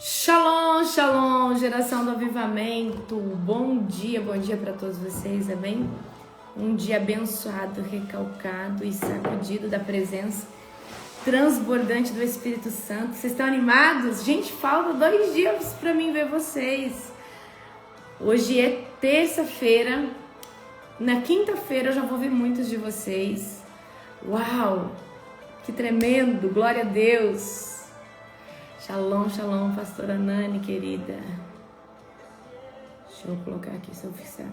Shalom, shalom, geração do avivamento. Bom dia para todos vocês, amém? Um dia abençoado, recalcado e sacudido da presença transbordante do Espírito Santo. Vocês estão animados? Gente, falta 2 dias para mim ver vocês. Hoje é terça-feira. Na quinta-feira eu já vou ver muitos de vocês. Uau, que tremendo, glória a Deus. Shalom, shalom, pastora Nani, querida. Deixa eu colocar aqui seu oficial.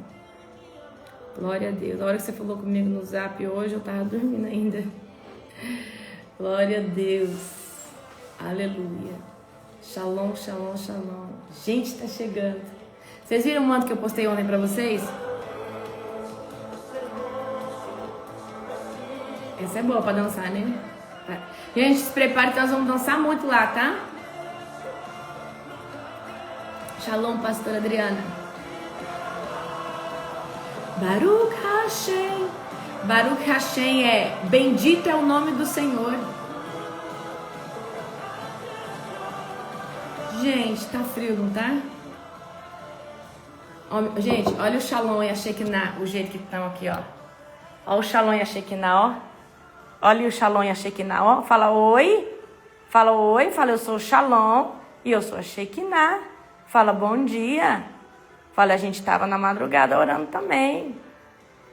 Glória a Deus. A hora que você falou comigo no zap hoje, eu tava dormindo ainda. Glória a Deus. Aleluia. Shalom, shalom, shalom. Gente, tá chegando. Vocês viram o manto que eu postei ontem pra vocês? Essa é boa pra dançar, né? Gente, se prepare que nós vamos dançar muito lá, tá? Shalom, pastora Adriana. Baruch Hashem. Baruch Hashem é bendito é o nome do Senhor. Gente, tá frio, não tá? Gente, olha o Shalom e a Shekinah, o jeito que estão aqui, ó. Olha o Shalom e a Shekinah, ó. Olha o Shalom e a Shekinah, ó. Fala oi. Fala oi. Fala eu sou o Shalom e eu sou a Shekinah. Fala bom dia. Fala a gente tava na madrugada orando também.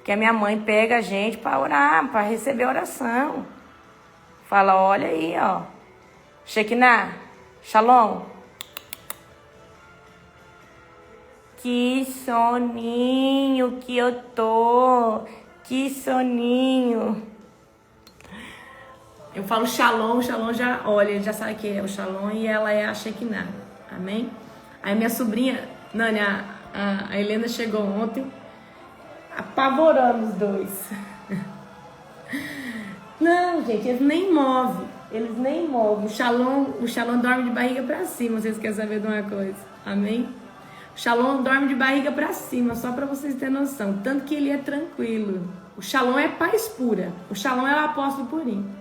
Que a minha mãe pega a gente para orar, para receber oração. Fala olha aí, ó. Shekinah. Shalom. Que soninho que eu tô. Que soninho. Eu falo Shalom, Shalom já olha, ele já sabe que é o Shalom e ela é a Shekinah. Amém? Aí minha sobrinha, Nani, a Helena chegou ontem, apavorando os dois. Não, gente, eles nem movem. O Shalom dorme de barriga pra cima, vocês querem saber de uma coisa. Amém? O Shalom dorme de barriga pra cima, só pra vocês terem noção. Tanto que ele é tranquilo. O Shalom é paz pura. O Shalom é o apóstolo purinho.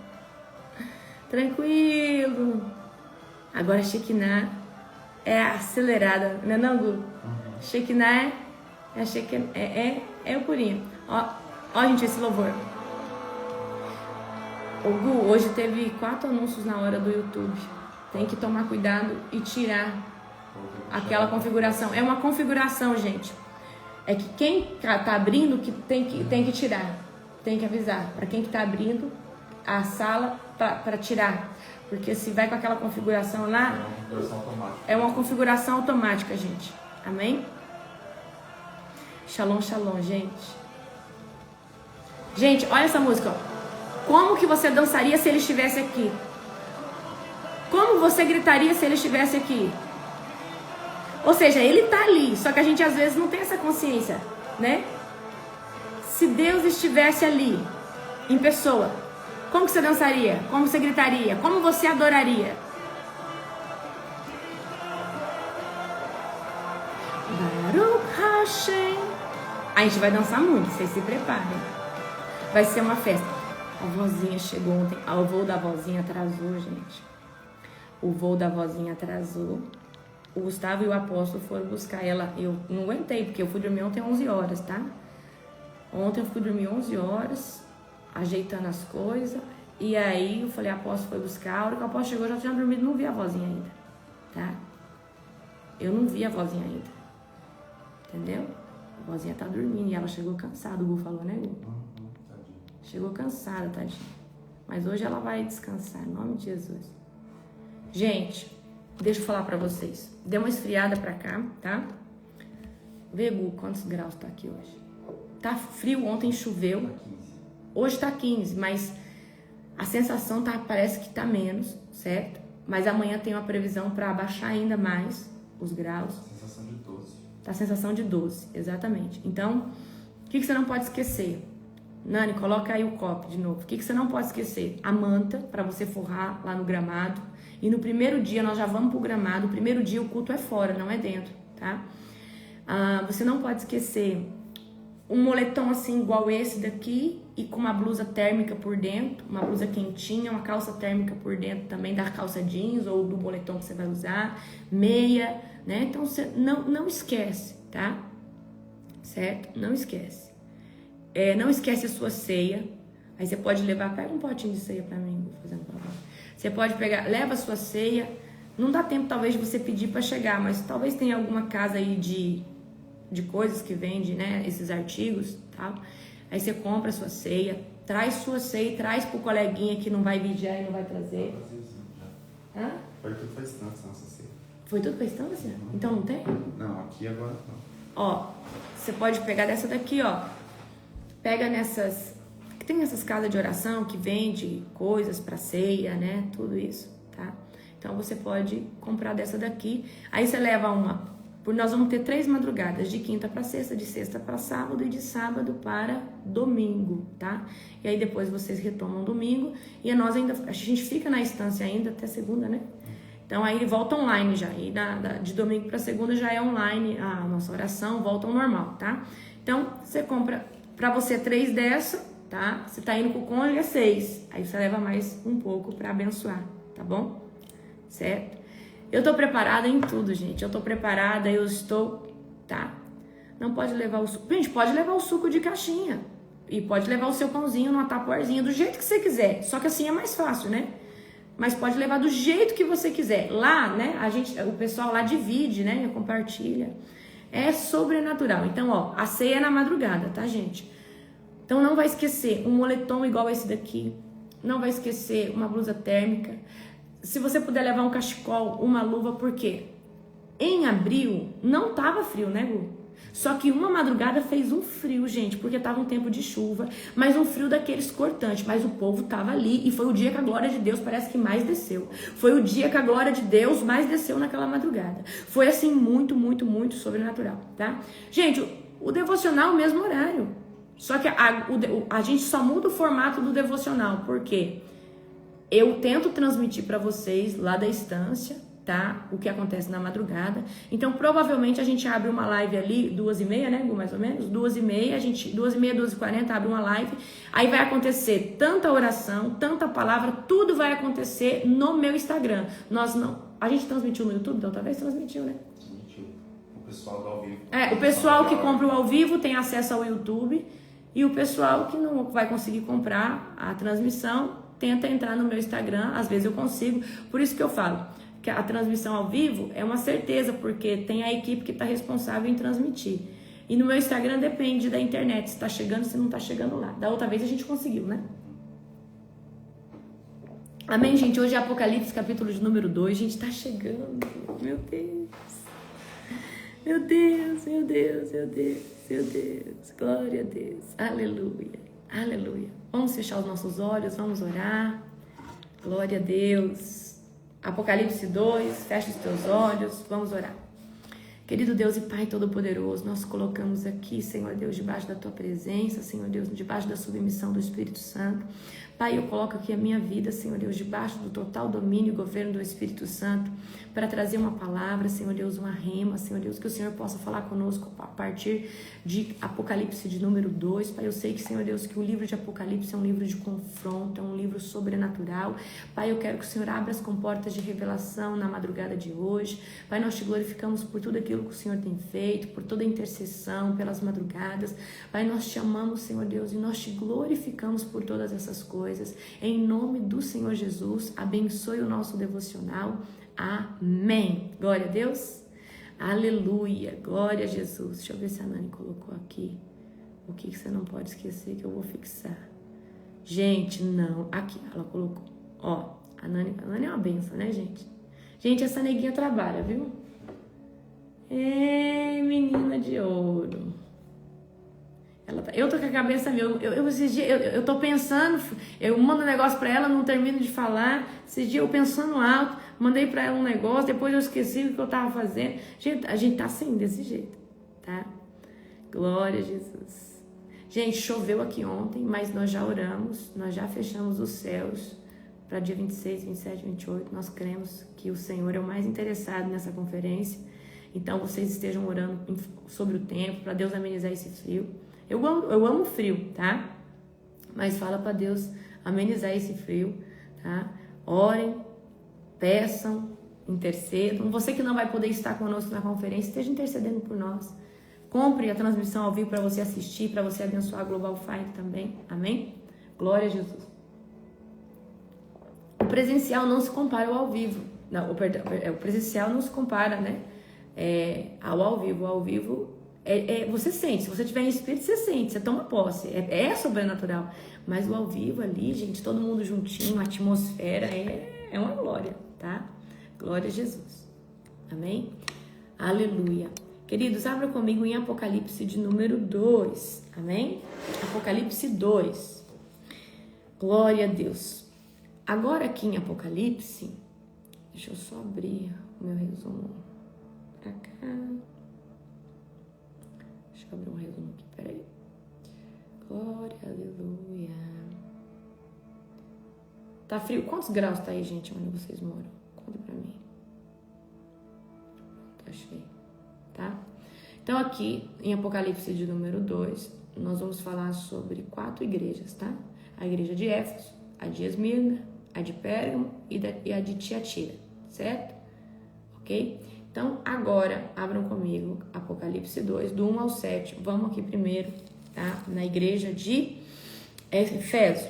Tranquilo. Agora a Shekinah é acelerada, não é não, Gu? Shekinah é o purinho. Ó, gente, esse louvor. O Gu, hoje teve 4 anúncios na hora do YouTube. Tem que tomar cuidado e tirar aquela configuração. É uma configuração, gente. É que quem tá abrindo que tem que tirar. Tem que avisar para quem que tá abrindo a sala para tirar. Porque se vai com aquela configuração lá, é uma configuração automática, gente. Amém? Shalom, shalom, gente. Gente, olha essa música, ó. Como que você dançaria se ele estivesse aqui? Como você gritaria se ele estivesse aqui? Ou seja, ele tá ali, só que a gente às vezes não tem essa consciência, né? Se Deus estivesse ali, em pessoa, como que você dançaria? Como você gritaria? Como você adoraria? Baruch Hashem. A gente vai dançar muito, vocês se preparem. Vai ser uma festa. A vozinha chegou ontem. O voo da vozinha atrasou, gente. O voo da vozinha atrasou. O Gustavo e o apóstolo foram buscar ela. Eu não aguentei, porque eu fui dormir ontem 11 horas, tá? Ontem eu fui dormir 11 horas, ajeitando as coisas. E aí eu falei, a apóstolo foi buscar. A hora que o apóstolo chegou, eu já tinha dormido, não vi a vozinha ainda, tá? Eu não vi a vozinha ainda. Entendeu? A vozinha tá dormindo e ela chegou cansada. O Gu falou, né, Gu? Chegou cansada, tadinha. Mas hoje ela vai descansar, em nome de Jesus. Gente, deixa eu falar pra vocês. Deu uma esfriada pra cá, tá? Vê, Gu, quantos graus tá aqui hoje. Tá frio, ontem choveu. Hoje tá 15, mas a sensação parece que tá menos, certo? Mas amanhã tem uma previsão pra abaixar ainda mais os graus. Sensação de 12. Tá a sensação de 12, exatamente. Então, o que você não pode esquecer? Nani, coloca aí o copo de novo. O que você não pode esquecer? A manta, pra você forrar lá no gramado. E no primeiro dia, nós já vamos pro gramado. O primeiro dia o culto é fora, não é dentro, tá? Você não pode esquecer um moletom assim igual esse daqui e com uma blusa térmica por dentro, uma blusa quentinha, uma calça térmica por dentro também da calça jeans ou do moletom que você vai usar, meia, né? Então você não esquece, tá? Certo? Não esquece. Não esquece a sua ceia. Aí você pode levar, pega um potinho de ceia pra mim, vou fazer um favor. Você pode pegar, leva a sua ceia. Não dá tempo talvez de você pedir para chegar, mas talvez tenha alguma casa aí de coisas que vende, né, esses artigos, tal. Aí você compra a sua ceia, traz sua ceia e traz pro coleguinha que não vai vigiar e não vai trazer. Hã? Foi tudo pra estância, nossa ceia. Foi tudo pra estância? Então não tem? Não, aqui agora não. Ó, você pode pegar dessa daqui, ó. Pega nessas... Tem essas casas de oração que vende coisas pra ceia, né? Tudo isso, tá? Então você pode comprar dessa daqui. Aí você leva uma... Nós vamos ter 3 madrugadas, de quinta para sexta, de sexta para sábado e de sábado para domingo, tá? E aí depois vocês retomam domingo e a gente fica na estância ainda até segunda, né? Então aí volta online já. E de domingo para segunda já é online a nossa oração, volta ao normal, tá? Então você compra para você 3 dessa, tá? Você tá indo com o cônjuge, é 6. Aí você leva mais um pouco para abençoar, tá bom? Certo? Eu tô preparada em tudo, gente. Eu tô preparada, eu estou, tá? Não pode levar o suco. Gente, pode levar o suco de caixinha. E pode levar o seu pãozinho numa tapuarzinha, do jeito que você quiser. Só que assim é mais fácil, né? Mas pode levar do jeito que você quiser. Lá, né, o pessoal lá divide, né, compartilha. É sobrenatural. Então, ó, a ceia é na madrugada, tá, gente? Então não vai esquecer um moletom igual esse daqui. Não vai esquecer uma blusa térmica. Se você puder levar um cachecol, uma luva, porque em abril não tava frio, né, Gu? Só que uma madrugada fez um frio, gente, porque tava um tempo de chuva, mas um frio daqueles cortantes. Mas o povo tava ali e foi o dia que a glória de Deus parece que mais desceu. Foi o dia que a glória de Deus mais desceu naquela madrugada. Foi assim muito, muito, muito sobrenatural, tá? Gente, o devocional é o mesmo horário. Só que a gente só muda o formato do devocional, porque eu tento transmitir para vocês lá da estância, tá? O que acontece na madrugada. Então, provavelmente a gente abre uma live ali, 2h30, né, mais ou menos? 2h30, 2h40 abre uma live. Aí vai acontecer tanta oração, tanta palavra, tudo vai acontecer no meu Instagram. A gente transmitiu no YouTube, então talvez transmitiu, né? Transmitiu. O pessoal do ao vivo. O pessoal que compra o ao vivo tem acesso ao YouTube. E o pessoal que não vai conseguir comprar a transmissão, tenta entrar no meu Instagram, às vezes eu consigo. Por isso que eu falo que a transmissão ao vivo é uma certeza, porque tem a equipe que está responsável em transmitir. E no meu Instagram depende da internet, se está chegando, se não está chegando lá. Da outra vez a gente conseguiu, né? Amém, gente? Hoje é Apocalipse, capítulo de número 2. Gente, está chegando. Meu Deus. Meu Deus, meu Deus, meu Deus, meu Deus. Glória a Deus. Aleluia. Aleluia. Vamos fechar os nossos olhos, vamos orar. Glória a Deus. Apocalipse 2, fecha os teus olhos, vamos orar. Querido Deus e Pai Todo-Poderoso, nós colocamos aqui, Senhor Deus, debaixo da Tua presença, Senhor Deus, debaixo da submissão do Espírito Santo. Pai, eu coloco aqui a minha vida, Senhor Deus, debaixo do total domínio e governo do Espírito Santo, para trazer uma palavra, Senhor Deus, uma rema, Senhor Deus, que o Senhor possa falar conosco a partir de Apocalipse de número 2. Pai, eu sei que, Senhor Deus, que o livro de Apocalipse é um livro de confronto, é um livro sobrenatural. Pai, eu quero que o Senhor abra as comportas de revelação na madrugada de hoje. Pai, nós te glorificamos por tudo aquilo que o Senhor tem feito, por toda a intercessão, pelas madrugadas. Pai, nós te amamos, Senhor Deus, e nós te glorificamos por todas essas coisas. Em nome do Senhor Jesus, abençoe o nosso devocional. Amém. Glória a Deus. Aleluia. Glória a Jesus. Deixa eu ver se a Nani colocou aqui o que você não pode esquecer que eu vou fixar. Gente, não. Aqui, ela colocou. Ó, a Nani é uma benção, né, gente? Gente, essa neguinha trabalha, viu? Ei, menina de ouro. Eu tô com a cabeça minha, eu tô pensando, eu mando um negócio pra ela, não termino de falar. Esses dias eu pensando alto, mandei pra ela um negócio, depois eu esqueci o que eu tava fazendo. Gente, a gente tá assim, desse jeito, tá? Glória a Jesus. Gente, choveu aqui ontem, mas nós já oramos, nós já fechamos os céus para dia 26, 27, 28. Nós cremos que o Senhor é o mais interessado nessa conferência. Então, vocês estejam orando sobre o tempo, para Deus amenizar esse frio. Eu amo frio, tá? Mas fala para Deus amenizar esse frio, tá? Orem, peçam, intercedam. Você que não vai poder estar conosco na conferência, esteja intercedendo por nós. Compre a transmissão ao vivo para você assistir, para você abençoar a Global Fire também. Amém? Glória a Jesus. O presencial não se compara ao vivo. Não, o presencial não se compara, né? Ao vivo. Ao vivo, você sente. Se você tiver em espírito, você sente. Você toma posse. É sobrenatural. Mas o ao vivo ali, gente, todo mundo juntinho, a atmosfera é uma glória, tá? Glória a Jesus. Amém? Aleluia. Queridos, abra comigo em Apocalipse de número 2. Amém? Apocalipse 2. Glória a Deus. Agora aqui em Apocalipse, deixa eu só abrir o meu resumo pra cá. Deixa eu abrir um resumo aqui, peraí. Glória, aleluia. Tá frio? Quantos graus tá aí, gente, onde vocês moram? Conta pra mim. Achei. Tá? Então aqui em Apocalipse de número 2, nós vamos falar sobre 4 igrejas, tá? A igreja de Éfeso, a de Esmirna, a de Pérgamo e a de Tiatira, certo? Ok? Então agora abram comigo Apocalipse 2, do 1 ao 7. Vamos aqui primeiro, tá? Na igreja de Efeso.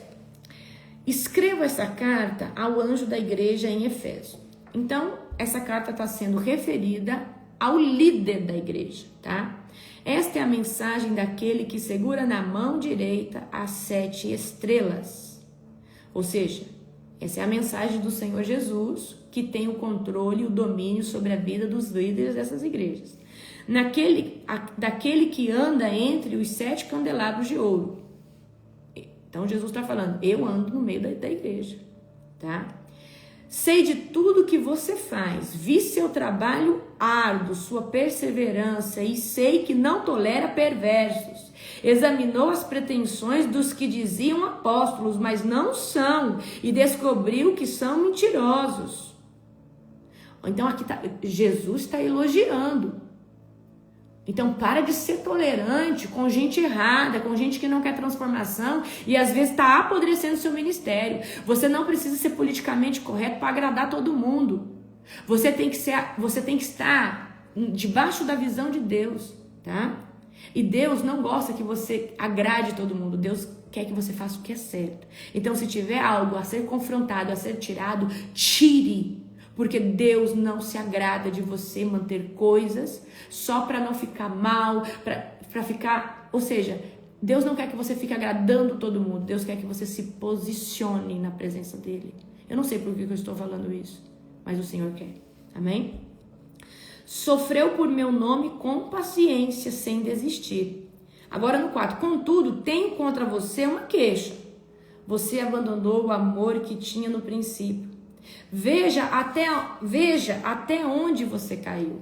Escreva essa carta ao anjo da igreja em Efeso. Então essa carta está sendo referida ao líder da igreja, tá? Esta é a mensagem daquele que segura na mão direita as 7 estrelas. Ou seja, essa é a mensagem do Senhor Jesus, que tem o controle e o domínio sobre a vida dos líderes dessas igrejas. Daquele que anda entre os 7 candelabros de ouro. Então Jesus está falando, eu ando no meio da igreja, tá? Sei de tudo que você faz, vi seu trabalho árduo, sua perseverança e sei que não tolera perversos. Examinou as pretensões dos que diziam apóstolos, mas não são, e descobriu que são mentirosos. Então aqui Jesus está elogiando. Então para de ser tolerante com gente errada, com gente que não quer transformação e às vezes está apodrecendo seu ministério. Você não precisa ser politicamente correto para agradar todo mundo. Você tem que estar debaixo da visão de Deus, tá? E Deus não gosta que você agrade todo mundo. Deus quer que você faça o que é certo. Então se tiver algo a ser confrontado, a ser tirado, tire. Porque Deus não se agrada de você manter coisas só para não ficar mal, para ficar... Ou seja, Deus não quer que você fique agradando todo mundo. Deus quer que você se posicione na presença dEle. Eu não sei por que eu estou falando isso, mas o Senhor quer. Amém? Sofreu por meu nome com paciência, sem desistir. Agora no 4. Contudo, tenho contra você uma queixa. Você abandonou o amor que tinha no princípio. Veja até onde você caiu.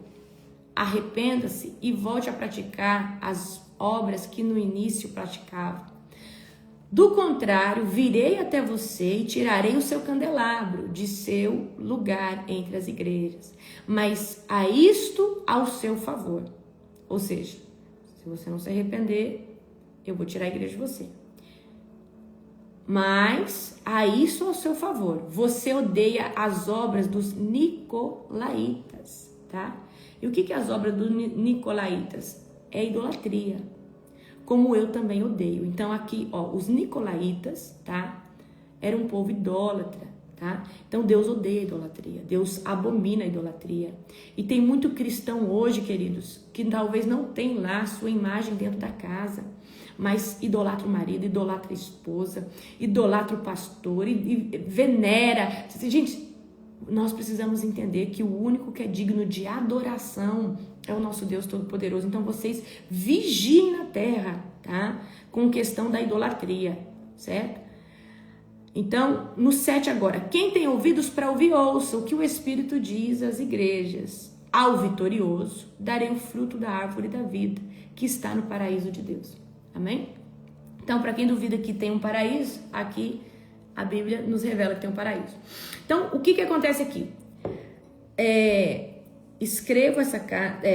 Arrependa-se e volte a praticar as obras que no início praticava. Do contrário, virei até você e tirarei o seu candelabro de seu lugar entre as igrejas. Mas a isto ao seu favor. Ou seja, se você não se arrepender, eu vou tirar a igreja de você. Mas a isso ao seu favor. Você odeia as obras dos nicolaítas, tá? E o que é as obras dos nicolaítas? É idolatria. Como eu também odeio. Então aqui, ó, os nicolaítas, tá? Era um povo idólatra, tá? Então Deus odeia a idolatria. Deus abomina a idolatria. E tem muito cristão hoje, queridos, que talvez não tem lá a sua imagem dentro da casa, mas idolatra o marido, idolatra a esposa, idolatra o pastor e venera. Gente, nós precisamos entender que o único que é digno de adoração é o nosso Deus Todo-Poderoso. Então vocês vigiem na terra, tá? Com questão da idolatria, certo? Então, no 7 agora. Quem tem ouvidos para ouvir, ouça o que o Espírito diz às igrejas. Ao vitorioso, darei o fruto da árvore da vida, que está no paraíso de Deus. Amém? Então, para quem duvida que tem um paraíso, aqui a Bíblia nos revela que tem um paraíso. Então, o que acontece aqui? Escrevo essa carta...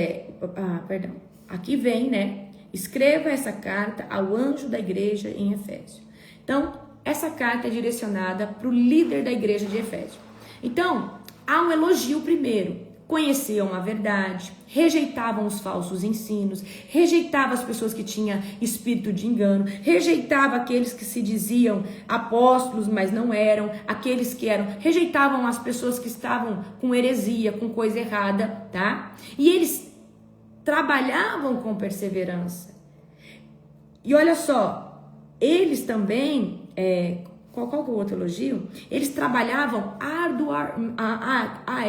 Aqui vem, né? escreva essa carta ao anjo da igreja em Efésio. Então, essa carta é direcionada para o líder da igreja de Efésio. Então, há um elogio primeiro. Conheciam a verdade, rejeitavam os falsos ensinos, rejeitavam as pessoas que tinham espírito de engano, rejeitavam aqueles que se diziam apóstolos, mas não eram, aqueles que eram, rejeitavam as pessoas que estavam com heresia, com coisa errada, tá? E eles trabalhavam com perseverança. E olha só, eles também, qual que é o outro elogio? Eles trabalhavam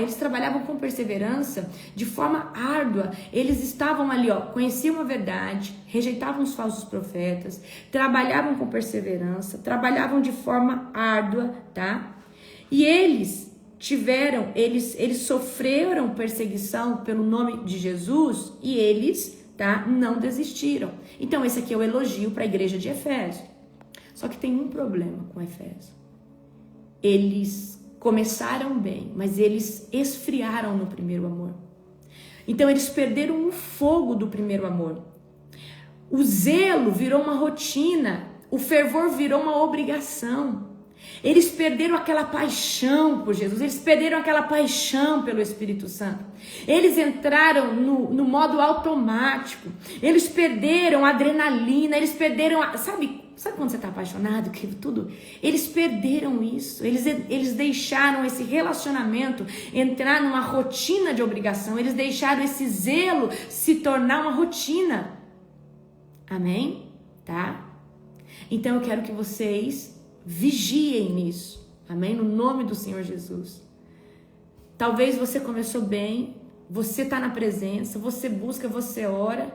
eles trabalhavam com perseverança de forma árdua. Eles estavam ali, conheciam a verdade, rejeitavam os falsos profetas, trabalhavam com perseverança, trabalhavam de forma árdua, tá? E eles sofreram perseguição pelo nome de Jesus e eles, tá, não desistiram. Então esse aqui é o elogio para a igreja de Efésio. Só que tem um problema com Efésio. Eles começaram bem, mas eles esfriaram no primeiro amor. Então eles perderam o fogo do primeiro amor. O zelo virou uma rotina, o fervor virou uma obrigação. Eles perderam aquela paixão por Jesus, eles perderam aquela paixão pelo Espírito Santo. Eles entraram no modo automático, eles perderam a adrenalina, eles perderam, sabe quando você está apaixonado, que tudo? Eles perderam isso, eles deixaram esse relacionamento entrar numa rotina de obrigação, eles deixaram esse zelo se tornar uma rotina. Amém? Tá? Então eu quero que vocês vigiem nisso, amém? No nome do Senhor Jesus. Talvez você começou bem, você está na presença, você busca, você ora,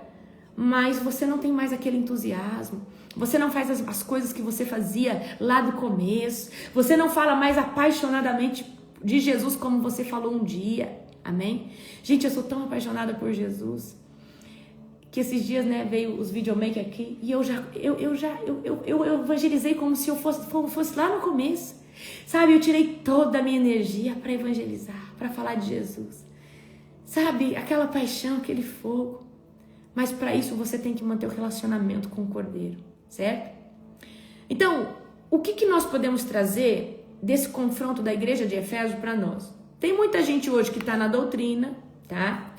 mas você não tem mais aquele entusiasmo, você não faz as coisas que você fazia lá do começo, você não fala mais apaixonadamente de Jesus como você falou um dia, amém? Gente, eu sou tão apaixonada por Jesus, que esses dias, veio os videomakers aqui e eu evangelizei como se eu fosse lá no começo, sabe? Eu tirei toda a minha energia para evangelizar, para falar de Jesus, sabe? Aquela paixão, aquele fogo. Mas para isso você tem que manter o relacionamento com o Cordeiro, certo? Então, o que nós podemos trazer desse confronto da igreja de Efésio para nós? Tem muita gente hoje que está na doutrina, tá?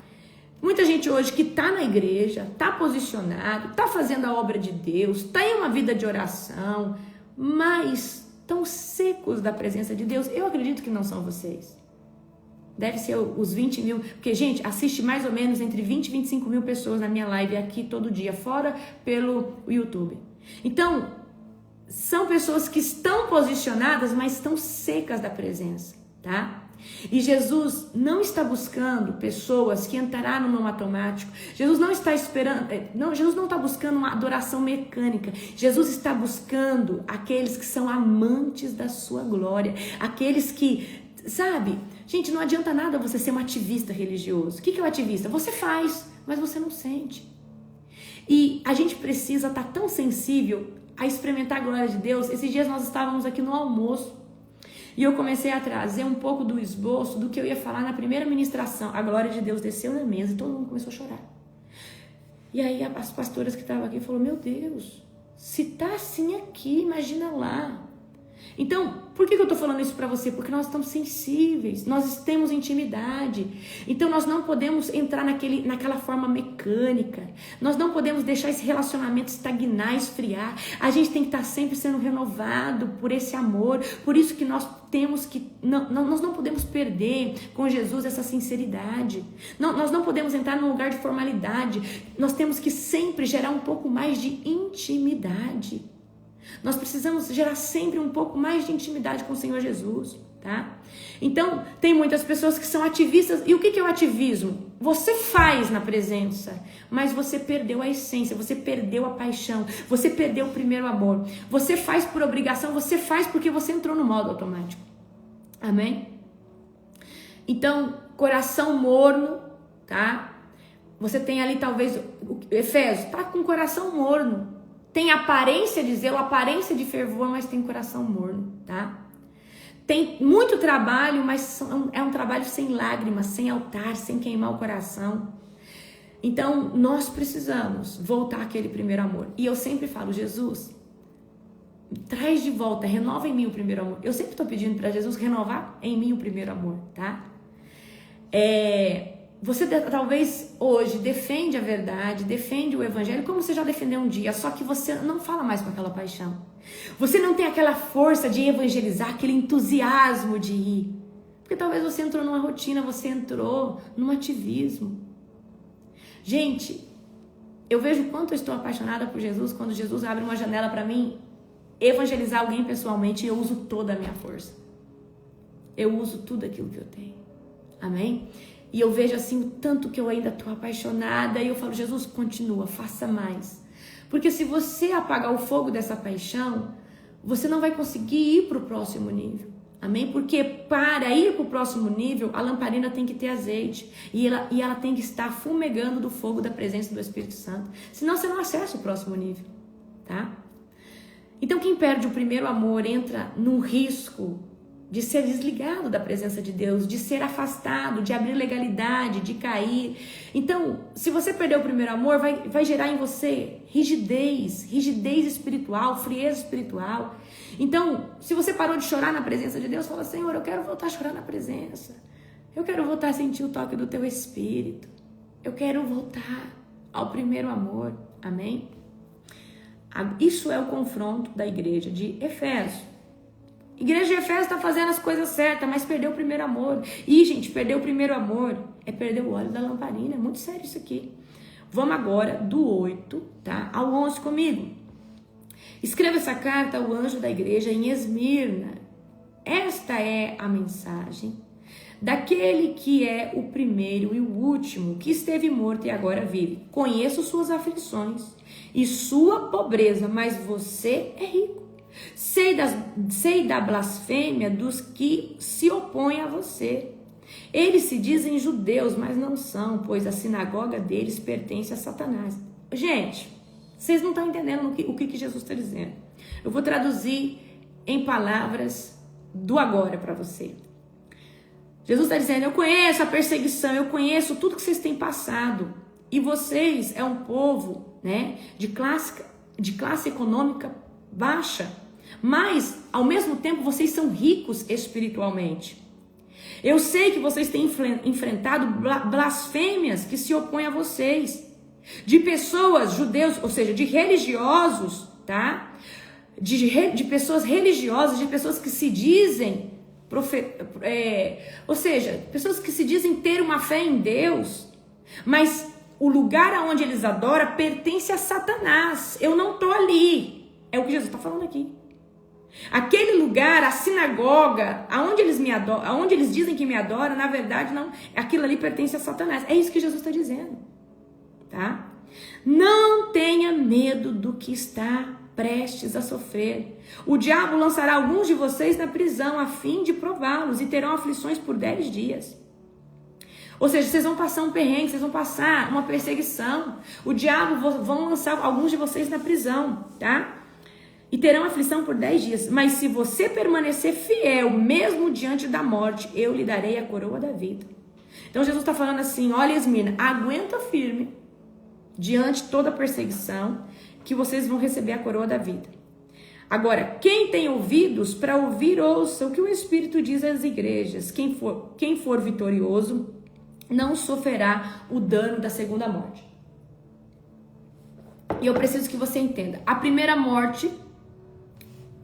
Muita gente hoje que está na igreja, está posicionado, está fazendo a obra de Deus, está em uma vida de oração, mas estão secos da presença de Deus. Eu acredito que não são vocês. Deve ser os 20 mil, porque, gente, assiste mais ou menos entre 20 e 25 mil pessoas na minha live aqui todo dia, fora pelo YouTube. Então, são pessoas que estão posicionadas, mas estão secas da presença, tá? E Jesus não está buscando pessoas que entraram no automático. Jesus não está Jesus não está buscando uma adoração mecânica. Jesus está buscando aqueles que são amantes da sua glória, aqueles que, sabe, gente, não adianta nada você ser um ativista religioso. O que é o ativista? Você faz, mas você não sente. E a gente precisa estar tão sensível a experimentar a glória de Deus. Esses dias nós estávamos aqui no almoço e eu comecei a trazer um pouco do esboço do que eu ia falar na primeira ministração. A glória de Deus desceu na mesa e todo mundo começou a chorar. E aí as pastoras que estavam aqui falaram, meu Deus, se tá assim aqui, imagina lá. Então, por que eu estou falando isso para você? Porque nós estamos sensíveis, nós temos intimidade. Então, nós não podemos entrar naquela forma mecânica. Nós não podemos deixar esse relacionamento estagnar, esfriar. A gente tem que estar sempre sendo renovado por esse amor. Por isso que nós temos que... nós não podemos perder com Jesus essa sinceridade. Nós não podemos entrar num lugar de formalidade. Nós temos que sempre gerar um pouco mais de intimidade. Nós precisamos gerar sempre um pouco mais de intimidade com o Senhor Jesus, tá? Então, tem muitas pessoas que são ativistas. E o que é o ativismo? Você faz na presença, mas você perdeu a essência, você perdeu a paixão, você perdeu o primeiro amor. Você faz por obrigação, você faz porque você entrou no modo automático. Amém? Então, coração morno, tá? Você tem ali talvez, Efésios, tá com coração morno. Tem aparência de zelo, aparência de fervor, mas tem coração morno, tá? Tem muito trabalho, mas é um trabalho sem lágrimas, sem altar, sem queimar o coração. Então, nós precisamos voltar àquele primeiro amor. E eu sempre falo, Jesus, traz de volta, renova em mim o primeiro amor. Eu sempre estou pedindo para Jesus renovar em mim o primeiro amor, tá? Você talvez hoje defende a verdade, defende o evangelho como você já defendeu um dia, só que você não fala mais com aquela paixão. Você não tem aquela força de evangelizar, aquele entusiasmo de ir. Porque talvez você entrou numa rotina, você entrou num ativismo. Gente, eu vejo o quanto eu estou apaixonada por Jesus quando Jesus abre uma janela para mim evangelizar alguém pessoalmente e eu uso toda a minha força. Eu uso tudo aquilo que eu tenho. Amém? E eu vejo assim o tanto que eu ainda estou apaixonada e eu falo, Jesus, continua, faça mais. Porque se você apagar o fogo dessa paixão, você não vai conseguir ir para o próximo nível. Amém? Porque para ir para o próximo nível, a lamparina tem que ter azeite. E ela tem que estar fumegando do fogo da presença do Espírito Santo. Senão você não acessa o próximo nível. Tá? Então quem perde o primeiro amor entra num risco de ser desligado da presença de Deus, de ser afastado, de abrir legalidade, de cair. Então, se você perder o primeiro amor, vai gerar em você rigidez espiritual, frieza espiritual. Então, se você parou de chorar na presença de Deus, fala, Senhor, eu quero voltar a chorar na presença. Eu quero voltar a sentir o toque do Teu Espírito. Eu quero voltar ao primeiro amor. Amém? Isso é o confronto da igreja de Efésios. Igreja de Efésios está fazendo as coisas certas, mas perdeu o primeiro amor. E, gente, perder o primeiro amor é perder o óleo da lamparina. É muito sério isso aqui. Vamos agora do 8, tá, ao 11 comigo. Escreva essa carta ao anjo da igreja em Esmirna. Esta é a mensagem daquele que é o primeiro e o último, que esteve morto e agora vive. Conheço suas aflições e sua pobreza, mas você é rico. Sei da blasfêmia dos que se opõem a você. Eles se dizem judeus, mas não são, pois a sinagoga deles pertence a Satanás. Gente, vocês não estão entendendo o que Jesus está dizendo. Eu vou traduzir em palavras do agora para você. Jesus está dizendo, eu conheço a perseguição, eu conheço tudo que vocês têm passado. E vocês é um povo, né, de classe econômica baixa. Mas, ao mesmo tempo, vocês são ricos espiritualmente. Eu sei que vocês têm enfrentado blasfêmias que se opõem a vocês. De pessoas, judeus, ou seja, de religiosos, tá? De pessoas religiosas, de pessoas que se dizem, ou seja, pessoas que se dizem ter uma fé em Deus, mas o lugar aonde eles adoram pertence a Satanás. Eu não estou ali. É o que Jesus está falando aqui. Aquele lugar, a sinagoga, aonde eles me adoram, aonde eles dizem que me adoram, na verdade não, aquilo ali pertence a Satanás. É isso que Jesus está dizendo, tá? Não tenha medo do que está prestes a sofrer. O diabo lançará alguns de vocês na prisão a fim de prová-los e terão aflições por 10 dias. Ou seja, vocês vão passar um perrengue, vocês vão passar uma perseguição. O diabo vão lançar alguns de vocês na prisão, tá? E terão aflição por 10 dias. Mas se você permanecer fiel, mesmo diante da morte, eu lhe darei a coroa da vida. Então Jesus está falando assim, olha Esmirna, aguenta firme, diante de toda a perseguição, que vocês vão receber a coroa da vida. Agora, quem tem ouvidos para ouvir, ouça o que o Espírito diz às igrejas. Quem for vitorioso, não sofrerá o dano da segunda morte. E eu preciso que você entenda, a primeira morte...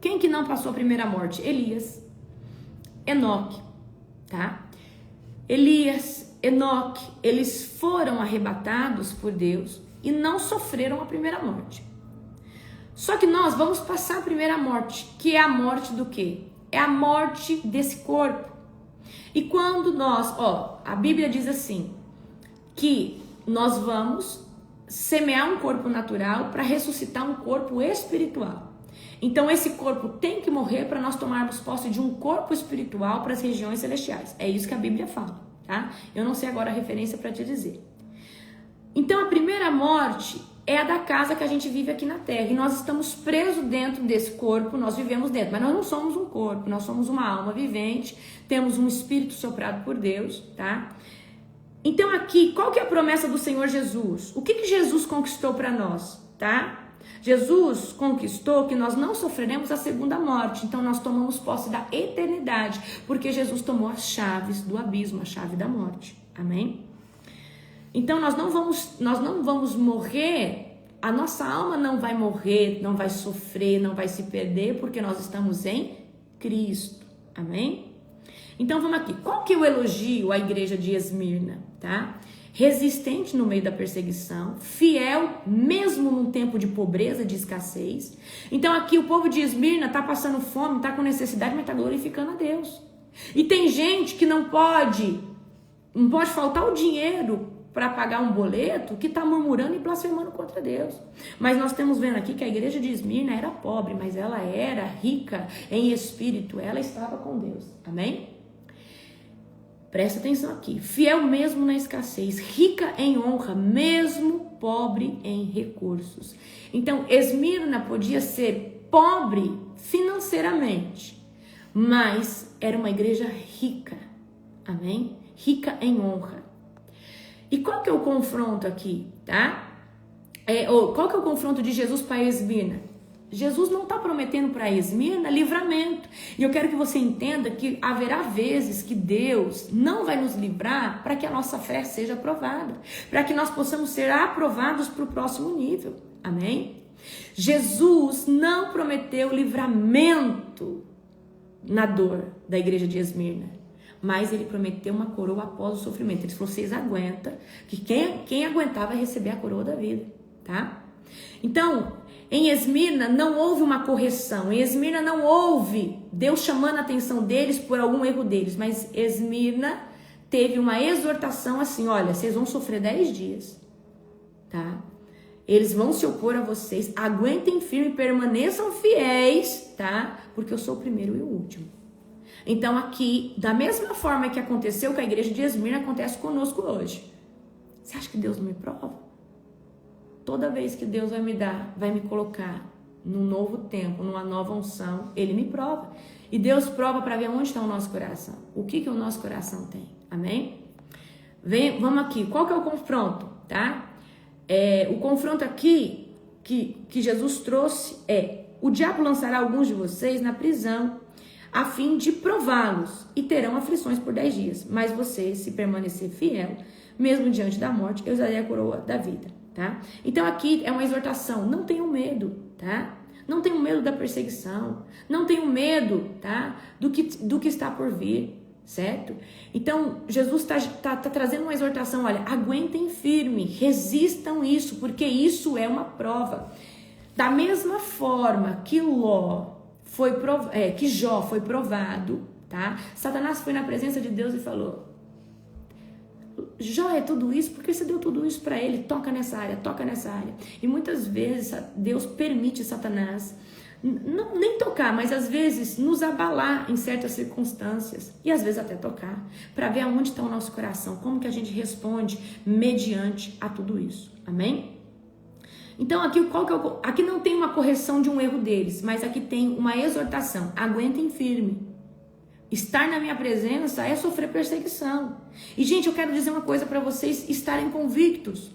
Quem que não passou a primeira morte? Elias, Enoque, tá? Elias, Enoque, eles foram arrebatados por Deus e não sofreram a primeira morte. Só que nós vamos passar a primeira morte, que é a morte do quê? É a morte desse corpo. E quando nós, a Bíblia diz assim, que nós vamos semear um corpo natural para ressuscitar um corpo espiritual. Então esse corpo tem que morrer para nós tomarmos posse de um corpo espiritual para as regiões celestiais. É isso que a Bíblia fala, tá? Eu não sei agora a referência para te dizer. Então a primeira morte é a da casa que a gente vive aqui na terra. E nós estamos presos dentro desse corpo, nós vivemos dentro. Mas nós não somos um corpo, nós somos uma alma vivente, temos um espírito soprado por Deus, tá? Então aqui, qual que é a promessa do Senhor Jesus? O que Jesus conquistou para nós, tá? Jesus conquistou que nós não sofreremos a segunda morte. Então nós tomamos posse da eternidade, porque Jesus tomou as chaves do abismo, a chave da morte. Amém? Então nós não vamos morrer, a nossa alma não vai morrer, não vai sofrer, não vai se perder, porque nós estamos em Cristo. Amém? Então vamos aqui. Qual que é o elogio à igreja de Esmirna, tá? Resistente no meio da perseguição, fiel mesmo num tempo de pobreza, de escassez. Então aqui o povo de Esmirna tá passando fome, tá com necessidade, mas tá glorificando a Deus. E tem gente que não pode faltar o dinheiro para pagar um boleto, que tá murmurando e blasfemando contra Deus. Mas nós estamos vendo aqui que a igreja de Esmirna era pobre, mas ela era rica em espírito, ela estava com Deus. Amém? Presta atenção aqui. Fiel mesmo na escassez, rica em honra, mesmo pobre em recursos. Então, Esmirna podia ser pobre financeiramente, mas era uma igreja rica. Amém? Rica em honra. E qual que é o confronto aqui, tá? Qual que é o confronto de Jesus para Esmirna? Jesus não está prometendo para Esmirna livramento. E eu quero que você entenda que haverá vezes que Deus não vai nos livrar para que a nossa fé seja aprovada, para que nós possamos ser aprovados para o próximo nível. Amém? Jesus não prometeu livramento na dor da igreja de Esmirna, mas ele prometeu uma coroa após o sofrimento. Ele falou: vocês aguentam, que quem aguentar vai receber a coroa da vida, tá? Então, em Esmirna não houve uma correção, em Esmirna não houve Deus chamando a atenção deles por algum erro deles, mas Esmirna teve uma exortação assim: olha, vocês vão sofrer 10 dias, tá? Eles vão se opor a vocês, aguentem firme, permaneçam fiéis, tá? Porque eu sou o primeiro e o último. Então aqui, da mesma forma que aconteceu com a igreja de Esmirna, acontece conosco hoje. Você acha que Deus não me prova? Toda vez que Deus vai me colocar num novo tempo, numa nova unção, Ele me prova. E Deus prova para ver onde está o nosso coração. O que o nosso coração tem. Amém? Vamos aqui. Qual que é o confronto? Tá? O confronto aqui que Jesus trouxe é: o diabo lançará alguns de vocês na prisão, a fim de prová-los, e terão aflições por 10 dias. Mas você, se permanecer fiel, mesmo diante da morte, eu darei a coroa da vida. Tá? Então aqui é uma exortação: não tenham medo, tá? Não tenham medo da perseguição, não tenham medo, tá? Do que está por vir, certo? Então Jesus está trazendo uma exortação: olha, aguentem firme, resistam isso, porque isso é uma prova. Da mesma forma que Jó foi provado, tá? Satanás foi na presença de Deus e falou: Jó é tudo isso, porque você deu tudo isso para ele, toca nessa área. E muitas vezes Deus permite Satanás nem tocar, mas às vezes nos abalar em certas circunstâncias, e às vezes até tocar, para ver aonde está o nosso coração, como que a gente responde mediante a tudo isso. Amém? Então aqui não tem uma correção de um erro deles, mas aqui tem uma exortação: aguentem firme. Estar na minha presença é sofrer perseguição. E, gente, eu quero dizer uma coisa para vocês estarem convictos.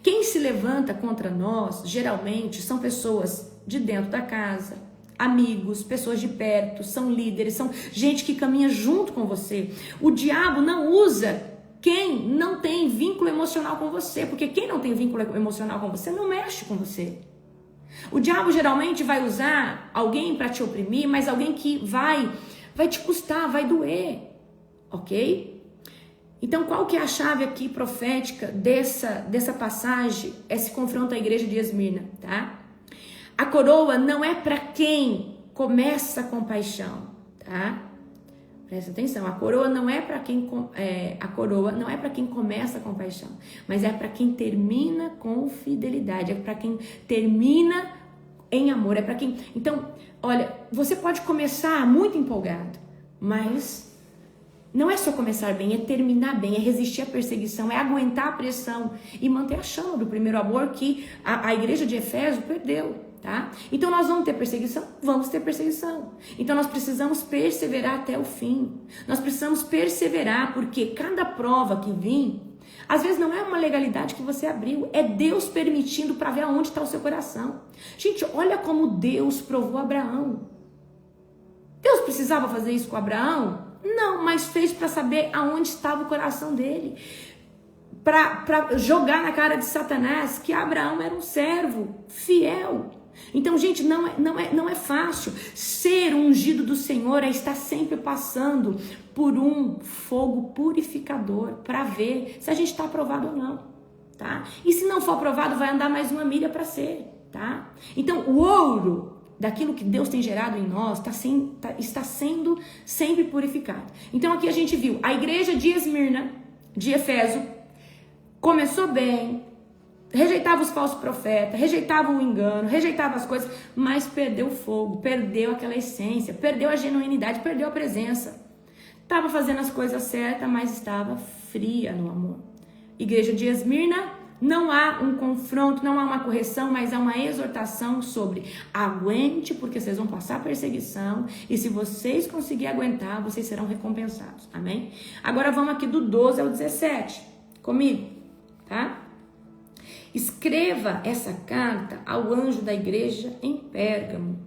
Quem se levanta contra nós, geralmente, são pessoas de dentro da casa, amigos, pessoas de perto, são líderes, são gente que caminha junto com você. O diabo não usa quem não tem vínculo emocional com você, porque quem não tem vínculo emocional com você não mexe com você. O diabo geralmente vai usar alguém para te oprimir, mas alguém que vai te custar, vai doer, ok? Então, qual que é a chave aqui profética dessa passagem, esse confronto à igreja de Esmirna, tá? A coroa não é para quem começa com paixão, tá? Presta atenção, a coroa não é para quem começa com paixão, mas é para quem termina com fidelidade, é para quem termina em amor, é para quem... Então, olha, você pode começar muito empolgado, mas não é só começar bem, é terminar bem, é resistir à perseguição, é aguentar a pressão e manter a chama do primeiro amor que a igreja de Éfeso perdeu, tá? Então nós vamos ter perseguição? Vamos ter perseguição. Então nós precisamos perseverar até o fim. Nós precisamos perseverar, porque cada prova que vir, Às vezes não é uma legalidade que você abriu, é Deus permitindo para ver aonde está o seu coração. Gente, olha como Deus provou Abraão. Deus precisava fazer isso com Abraão? Não, mas fez para saber aonde estava o coração dele. Para jogar na cara de Satanás que Abraão era um servo fiel. Então, gente, não é fácil. Ser ungido do Senhor é estar sempre passando por um fogo purificador para ver se a gente está aprovado ou não, tá? E se não for aprovado, vai andar mais uma milha para ser, tá? Então, o ouro daquilo que Deus tem gerado em nós está sendo sempre purificado. Então, aqui a gente viu a igreja de Esmirna, de Éfeso, começou bem, rejeitava os falsos profetas, rejeitava o engano, rejeitava as coisas, mas perdeu o fogo, perdeu aquela essência, perdeu a genuinidade, perdeu a presença. Estava fazendo as coisas certas, mas estava fria no amor. Igreja de Esmirna, não há um confronto, não há uma correção, mas há uma exortação sobre aguente, porque vocês vão passar perseguição, e se vocês conseguirem aguentar, vocês serão recompensados. Amém? Agora vamos aqui do 12 ao 17, comigo, tá? Escreva essa carta ao anjo da igreja em Pérgamo.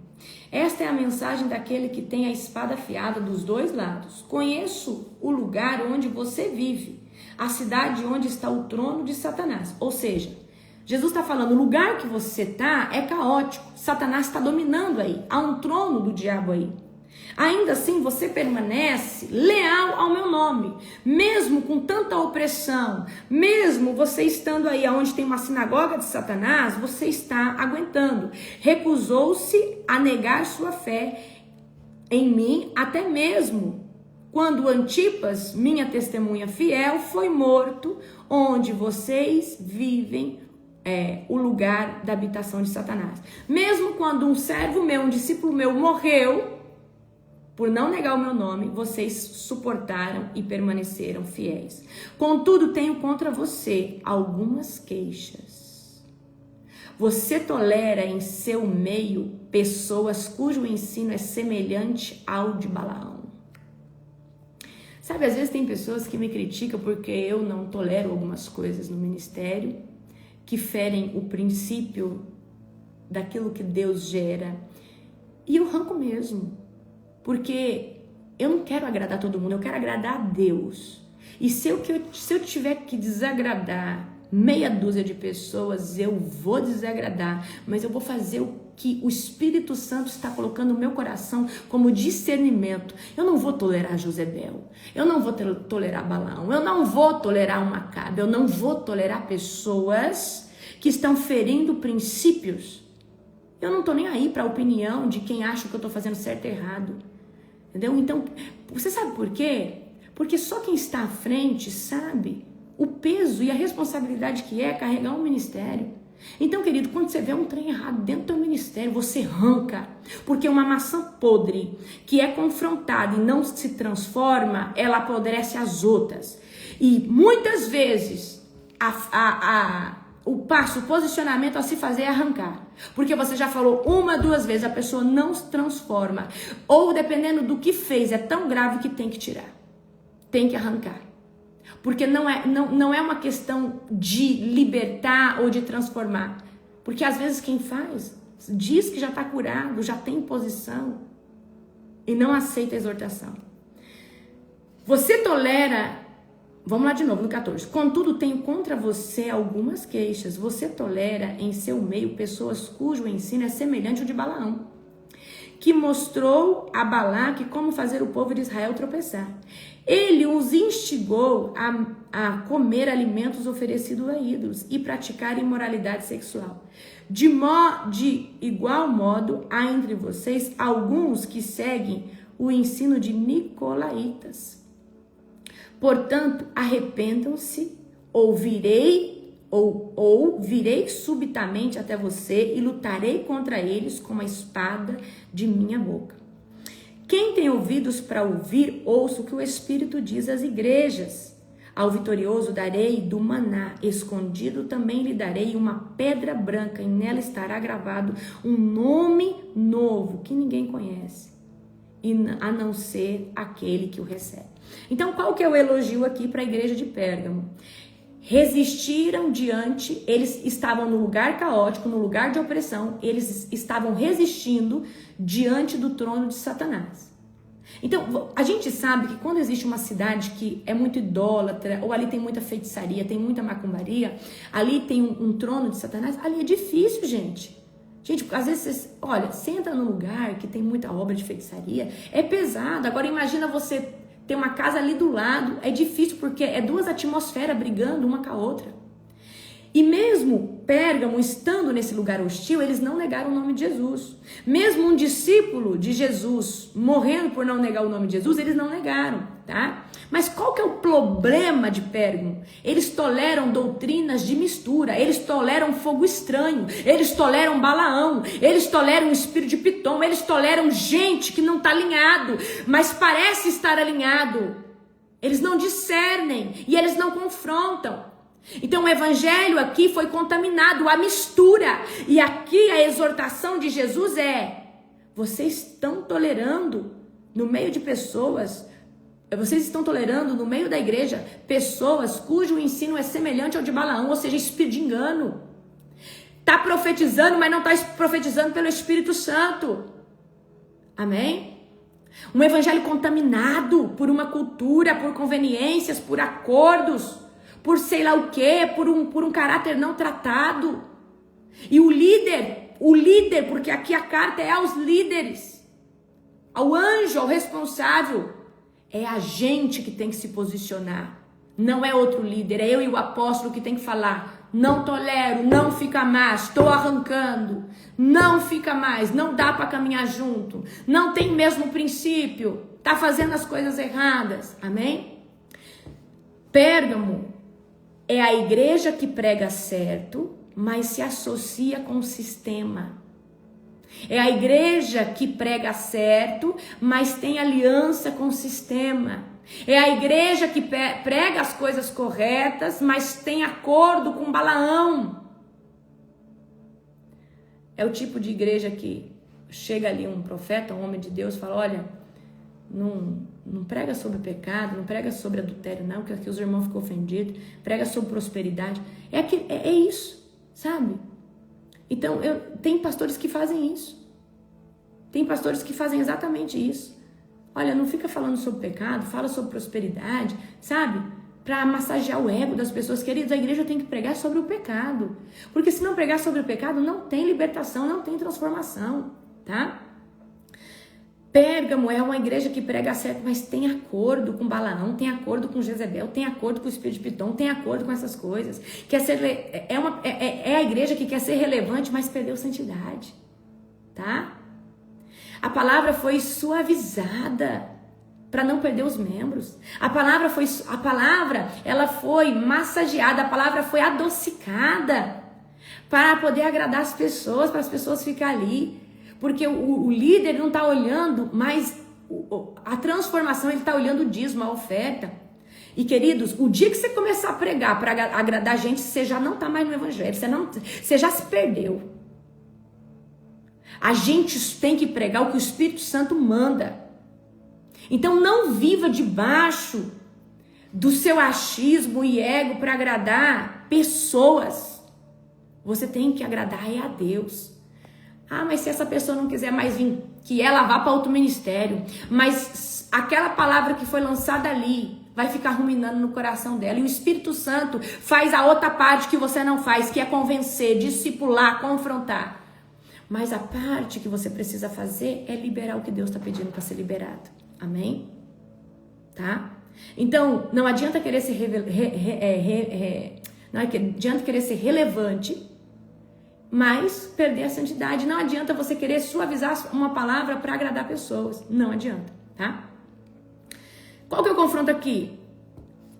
Esta é a mensagem daquele que tem a espada afiada dos dois lados. Conheço o lugar onde você vive, a cidade onde está o trono de Satanás. Ou seja, Jesus está falando, o lugar que você está é caótico. Satanás está dominando aí. Há um trono do diabo aí. Ainda assim, você permanece leal ao meu nome, mesmo com tanta opressão, mesmo você estando aí onde tem uma sinagoga de Satanás, você está aguentando. Recusou-se a negar sua fé em mim, até mesmo quando Antipas, minha testemunha fiel, foi morto, onde vocês vivem o lugar da habitação de Satanás. Mesmo quando um servo meu, um discípulo meu morreu, por não negar o meu nome, vocês suportaram e permaneceram fiéis. Contudo, tenho contra você algumas queixas. Você tolera em seu meio pessoas cujo ensino é semelhante ao de Balaão. Sabe, às vezes tem pessoas que me criticam porque eu não tolero algumas coisas no ministério, que ferem o princípio daquilo que Deus gera. E eu arranco mesmo. Porque eu não quero agradar todo mundo, eu quero agradar a Deus. E se eu tiver que desagradar meia dúzia de pessoas, eu vou desagradar. Mas eu vou fazer o que o Espírito Santo está colocando no meu coração como discernimento. Eu não vou tolerar Jezebel, eu não vou tolerar Balaão, eu não vou tolerar uma Acabe, eu não vou tolerar pessoas que estão ferindo princípios. Eu não estou nem aí para a opinião de quem acha que eu estou fazendo certo e errado. Entendeu? Então, você sabe por quê? Porque só quem está à frente sabe o peso e a responsabilidade que é carregar um ministério. Então, querido, quando você vê um trem errado dentro do teu ministério, você arranca. Porque uma maçã podre que é confrontada e não se transforma, ela apodrece as outras. E muitas vezes o posicionamento a se fazer é arrancar. Porque você já falou uma, duas vezes, a pessoa não se transforma. Ou dependendo do que fez, é tão grave que tem que tirar. Tem que arrancar. Porque não é uma questão de libertar ou de transformar. Porque às vezes quem faz, diz que já está curado, já tem posição e não aceita a exortação. Você tolera... Vamos lá de novo, no 14. Contudo, tenho contra você algumas queixas. Você tolera em seu meio pessoas cujo ensino é semelhante ao de Balaão, que mostrou a Balaque como fazer o povo de Israel tropeçar. Ele os instigou a comer alimentos oferecidos a ídolos e praticar imoralidade sexual. De igual modo, há entre vocês alguns que seguem o ensino de nicolaítas. Portanto, arrependam-se, ou virei subitamente até você e lutarei contra eles com a espada de minha boca. Quem tem ouvidos para ouvir, ouça o que o Espírito diz às igrejas. Ao vitorioso darei do maná, escondido também lhe darei uma pedra branca, e nela estará gravado um nome novo que ninguém conhece, a não ser aquele que o recebe. Então, qual que é o elogio aqui para a igreja de Pérgamo? resistiram diante, eles estavam no lugar caótico, no lugar de opressão, eles estavam resistindo diante do trono de Satanás. Então, a gente sabe que quando existe uma cidade que é muito idólatra, ou ali tem muita feitiçaria, tem muita macumbaria, ali tem um trono de Satanás, ali é difícil, gente. Gente, às vezes, olha, senta num lugar que tem muita obra de feitiçaria, é pesado. Agora imagina você ter uma casa ali do lado, é difícil porque é duas atmosferas brigando uma com a outra. E mesmo Pérgamo estando nesse lugar hostil, eles não negaram o nome de Jesus. Mesmo um discípulo de Jesus morrendo por não negar o nome de Jesus, eles não negaram, tá? Mas qual que é o problema de Pérgamo? Eles toleram doutrinas de mistura, eles toleram fogo estranho, eles toleram Balaão, eles toleram o espírito de Pitom, eles toleram gente que não está alinhado, mas parece estar alinhado. Eles não discernem e eles não confrontam. Então o evangelho aqui foi contaminado, a mistura. E aqui a exortação de Jesus é: vocês estão tolerando no meio de pessoas, vocês estão tolerando no meio da igreja pessoas cujo ensino é semelhante ao de Balaão, ou seja, espírito de engano. Está profetizando, mas não está profetizando pelo Espírito Santo. Amém? Um evangelho contaminado por uma cultura, por conveniências, por acordos, por sei lá o quê, por um caráter não tratado. E o líder, porque aqui a carta é aos líderes, ao anjo, ao responsável, é a gente que tem que se posicionar, não é outro líder, é eu e o apóstolo que tem que falar: não tolero, não fica mais, estou arrancando, não fica mais, não dá para caminhar junto, não tem mesmo princípio, tá fazendo as coisas erradas. Amém? Pérgamo é a igreja que prega certo, mas se associa com o sistema. É a igreja que prega certo, mas tem aliança com o sistema. É a igreja que prega as coisas corretas, mas tem acordo com Balaão. É o tipo de igreja que chega ali um profeta, um homem de Deus, fala: olha, não prega sobre pecado, não prega sobre adultério não, que aqui os irmãos ficam ofendidos, prega sobre prosperidade. É isso, sabe? Então, tem pastores que fazem isso. Tem pastores que fazem exatamente isso. Olha, não fica falando sobre pecado, fala sobre prosperidade, sabe? Para massagear o ego das pessoas. Queridos, a igreja tem que pregar sobre o pecado. Porque se não pregar sobre o pecado, não tem libertação, não tem transformação, tá? Pérgamo é uma igreja que prega certo, mas tem acordo com Balaão, tem acordo com Jezebel, tem acordo com o espírito de Pitom, tem acordo com essas coisas. É a igreja que quer ser relevante, mas perdeu santidade, tá? A palavra foi suavizada para não perder os membros. A palavra ela foi massageada, a palavra foi adocicada para poder agradar as pessoas, para as pessoas ficarem ali. Porque o líder não está olhando mais a transformação, ele está olhando o dízimo, a oferta. E queridos, o dia que você começar a pregar para agradar a gente, você já não está mais no evangelho, você já se perdeu. A gente tem que pregar o que o Espírito Santo manda. Então não viva debaixo do seu achismo e ego para agradar pessoas. Você tem que agradar a Deus. Ah, mas se essa pessoa não quiser mais vir, que ela vá para outro ministério. Mas aquela palavra que foi lançada ali vai ficar ruminando no coração dela. E o Espírito Santo faz a outra parte que você não faz, que é convencer, discipular, confrontar. Mas a parte que você precisa fazer é liberar o que Deus está pedindo para ser liberado. Amém? Tá? Então, não adianta querer ser não adianta querer ser relevante, mas perder a santidade. Não adianta você querer suavizar uma palavra para agradar pessoas. Não adianta, tá? Qual que é o confronto aqui?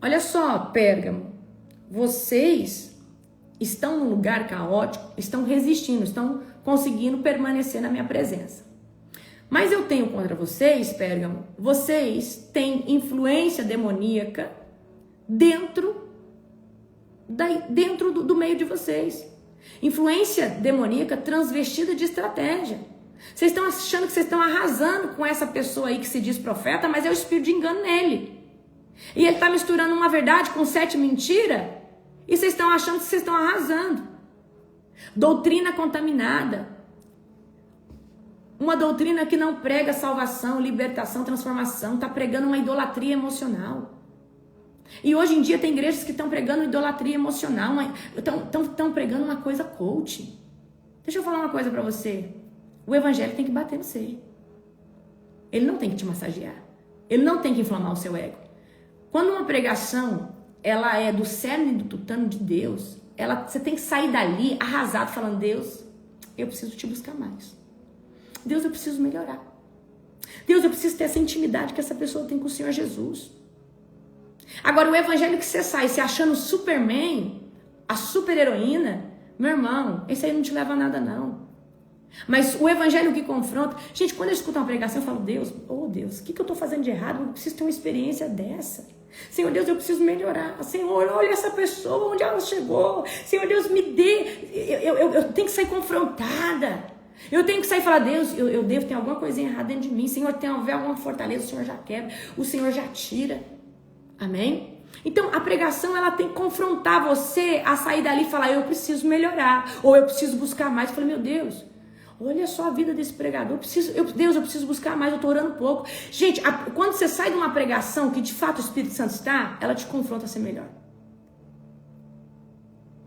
Olha só, Pérgamo. Vocês estão num lugar caótico, estão resistindo, estão conseguindo permanecer na minha presença. Mas eu tenho contra vocês, Pérgamo, vocês têm influência demoníaca dentro do meio de vocês. Influência demoníaca transvestida de estratégia. Vocês estão achando que vocês estão arrasando com essa pessoa aí que se diz profeta, mas é o espírito de engano nele. E ele está misturando uma verdade com 7 mentiras. E vocês estão achando que vocês estão arrasando. Doutrina contaminada. Uma doutrina que não prega salvação, libertação, transformação. Está pregando uma idolatria emocional. E hoje em dia tem igrejas que estão pregando idolatria emocional. Estão pregando uma coisa coach. Deixa eu falar uma coisa para você. O evangelho tem que bater em você. Ele não tem que te massagear. Ele não tem que inflamar o seu ego. Quando uma pregação, ela é do cerne do tutano de Deus, você tem que sair dali arrasado, falando: Deus, eu preciso te buscar mais. Deus, eu preciso melhorar. Deus, eu preciso ter essa intimidade que essa pessoa tem com o Senhor Jesus. Agora, o evangelho que você sai se achando Superman, a super heroína, meu irmão, esse aí não te leva a nada, não. Mas o evangelho que confronta... Gente, quando eu escuto uma pregação, eu falo: Deus, oh Deus, o que eu estou fazendo de errado? Eu preciso ter uma experiência dessa. Senhor Deus, eu preciso melhorar. Senhor, olha essa pessoa, onde ela chegou. Senhor Deus, me dê. Eu tenho que sair confrontada. Eu tenho que sair e falar: Deus, eu devo ter alguma coisinha errada dentro de mim. Senhor, tem alguma fortaleza, o Senhor já quebra, o Senhor já tira. Amém? Então, a pregação, ela tem que confrontar você a sair dali e falar: eu preciso melhorar, ou eu preciso buscar mais. Eu falei: meu Deus, olha só a vida desse pregador. Deus, eu preciso buscar mais, eu estou orando pouco. Gente, quando você sai de uma pregação que de fato o Espírito Santo está, ela te confronta a ser melhor.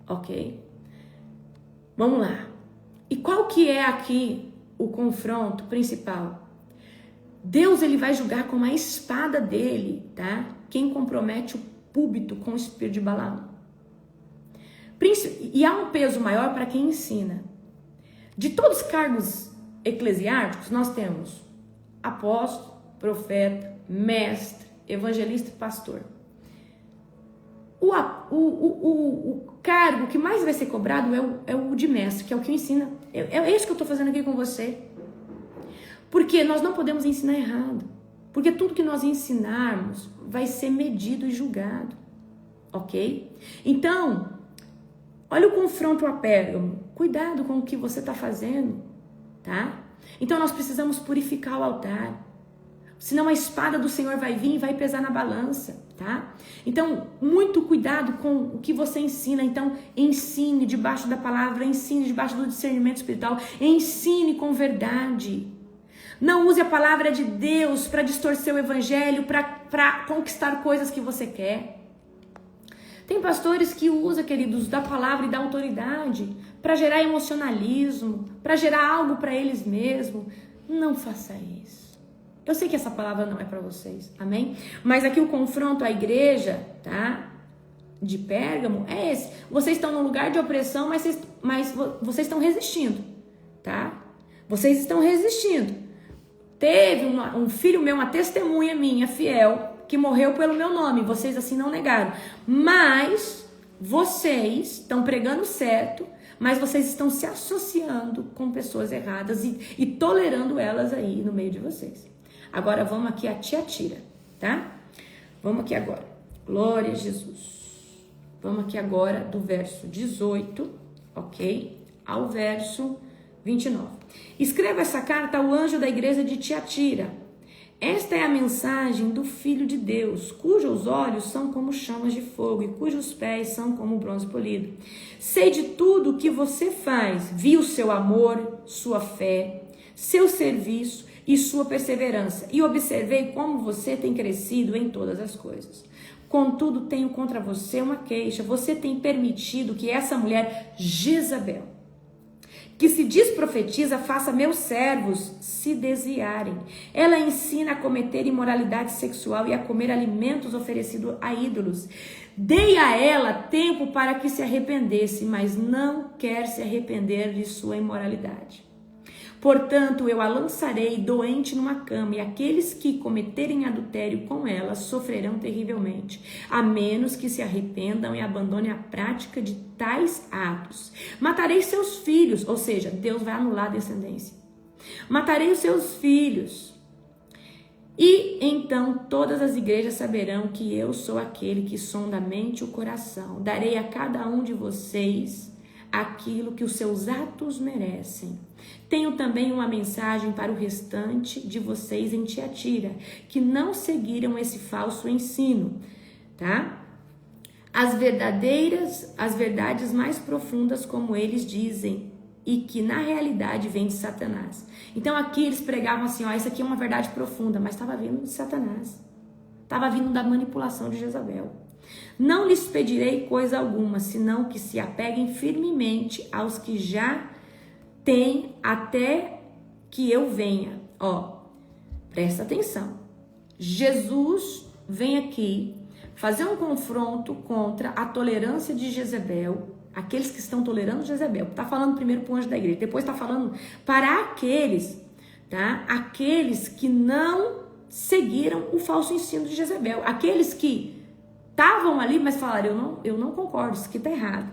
Ok? Vamos lá. E qual que é aqui o confronto principal? Deus, ele vai julgar com a espada dele, tá? Quem compromete o púlpito com o espírito de Balaão. E há um peso maior para quem ensina. De todos os cargos eclesiásticos, nós temos apóstolo, profeta, mestre, evangelista e pastor. O cargo que mais vai ser cobrado é o de mestre, que é o que ensina. É isso que eu estou fazendo aqui com você. Porque nós não podemos ensinar errado. Porque tudo que nós ensinarmos vai ser medido e julgado. Ok? Então, olha o confronto a Pérgamo. Cuidado com o que você está fazendo, tá? Então nós precisamos purificar o altar. Senão a espada do Senhor vai vir e vai pesar na balança, tá? Então, muito cuidado com o que você ensina. Então, ensine debaixo da palavra, ensine debaixo do discernimento espiritual, ensine com verdade. Não use a palavra de Deus para distorcer o evangelho, para conquistar coisas que você quer. Tem pastores que usam, queridos, da palavra e da autoridade para gerar emocionalismo, para gerar algo para eles mesmos. Não faça isso. Eu sei que essa palavra não é para vocês, amém? Mas aqui o confronto à igreja, tá? De Pérgamo é esse. Vocês estão num lugar de opressão, mas vocês estão resistindo, tá? Vocês estão resistindo. Teve um filho meu, uma testemunha minha, fiel, que morreu pelo meu nome. Vocês assim não negaram. Mas vocês estão pregando certo, mas vocês estão se associando com pessoas erradas e tolerando elas aí no meio de vocês. Agora vamos aqui a Tiatira, tá? Vamos aqui agora. Glória a Jesus. Vamos aqui agora do verso 18, ok? Ao verso 29. Escreva essa carta ao anjo da igreja de Tiatira. Esta é a mensagem do Filho de Deus, cujos olhos são como chamas de fogo e cujos pés são como bronze polido. Sei de tudo o que você faz, vi o seu amor, sua fé, seu serviço e sua perseverança, e observei como você tem crescido em todas as coisas. Contudo, tenho contra você uma queixa. Você tem permitido que essa mulher, Jezabel, que se diz profetiza, faça meus servos se desviarem. Ela ensina a cometer imoralidade sexual e a comer alimentos oferecidos a ídolos. Dei a ela tempo para que se arrependesse, mas não quer se arrepender de sua imoralidade. Portanto, eu a lançarei doente numa cama, e aqueles que cometerem adultério com ela sofrerão terrivelmente, a menos que se arrependam e abandonem a prática de tais atos. Matarei seus filhos, ou seja, Deus vai anular a descendência. Matarei os seus filhos. E então todas as igrejas saberão que eu sou aquele que sonda a mente e o coração. Darei a cada um de vocês aquilo que os seus atos merecem. Tenho também uma mensagem para o restante de vocês em Tiatira, que não seguiram esse falso ensino, tá? as verdades mais profundas, como eles dizem, e que na realidade vem de Satanás. Então aqui eles pregavam assim, ó, isso aqui é uma verdade profunda, mas estava vindo de Satanás. Estava vindo da manipulação de Jezabel. Não lhes pedirei coisa alguma, senão que se apeguem firmemente aos que já têm até que eu venha. Ó, presta atenção. Jesus vem aqui fazer um confronto contra a tolerância de Jezabel, aqueles que estão tolerando Jezabel. Está falando primeiro para o anjo da igreja, depois está falando para aqueles, tá? Aqueles que não seguiram o falso ensino de Jezabel, aqueles que estavam ali, mas falaram, eu não concordo, isso aqui está errado.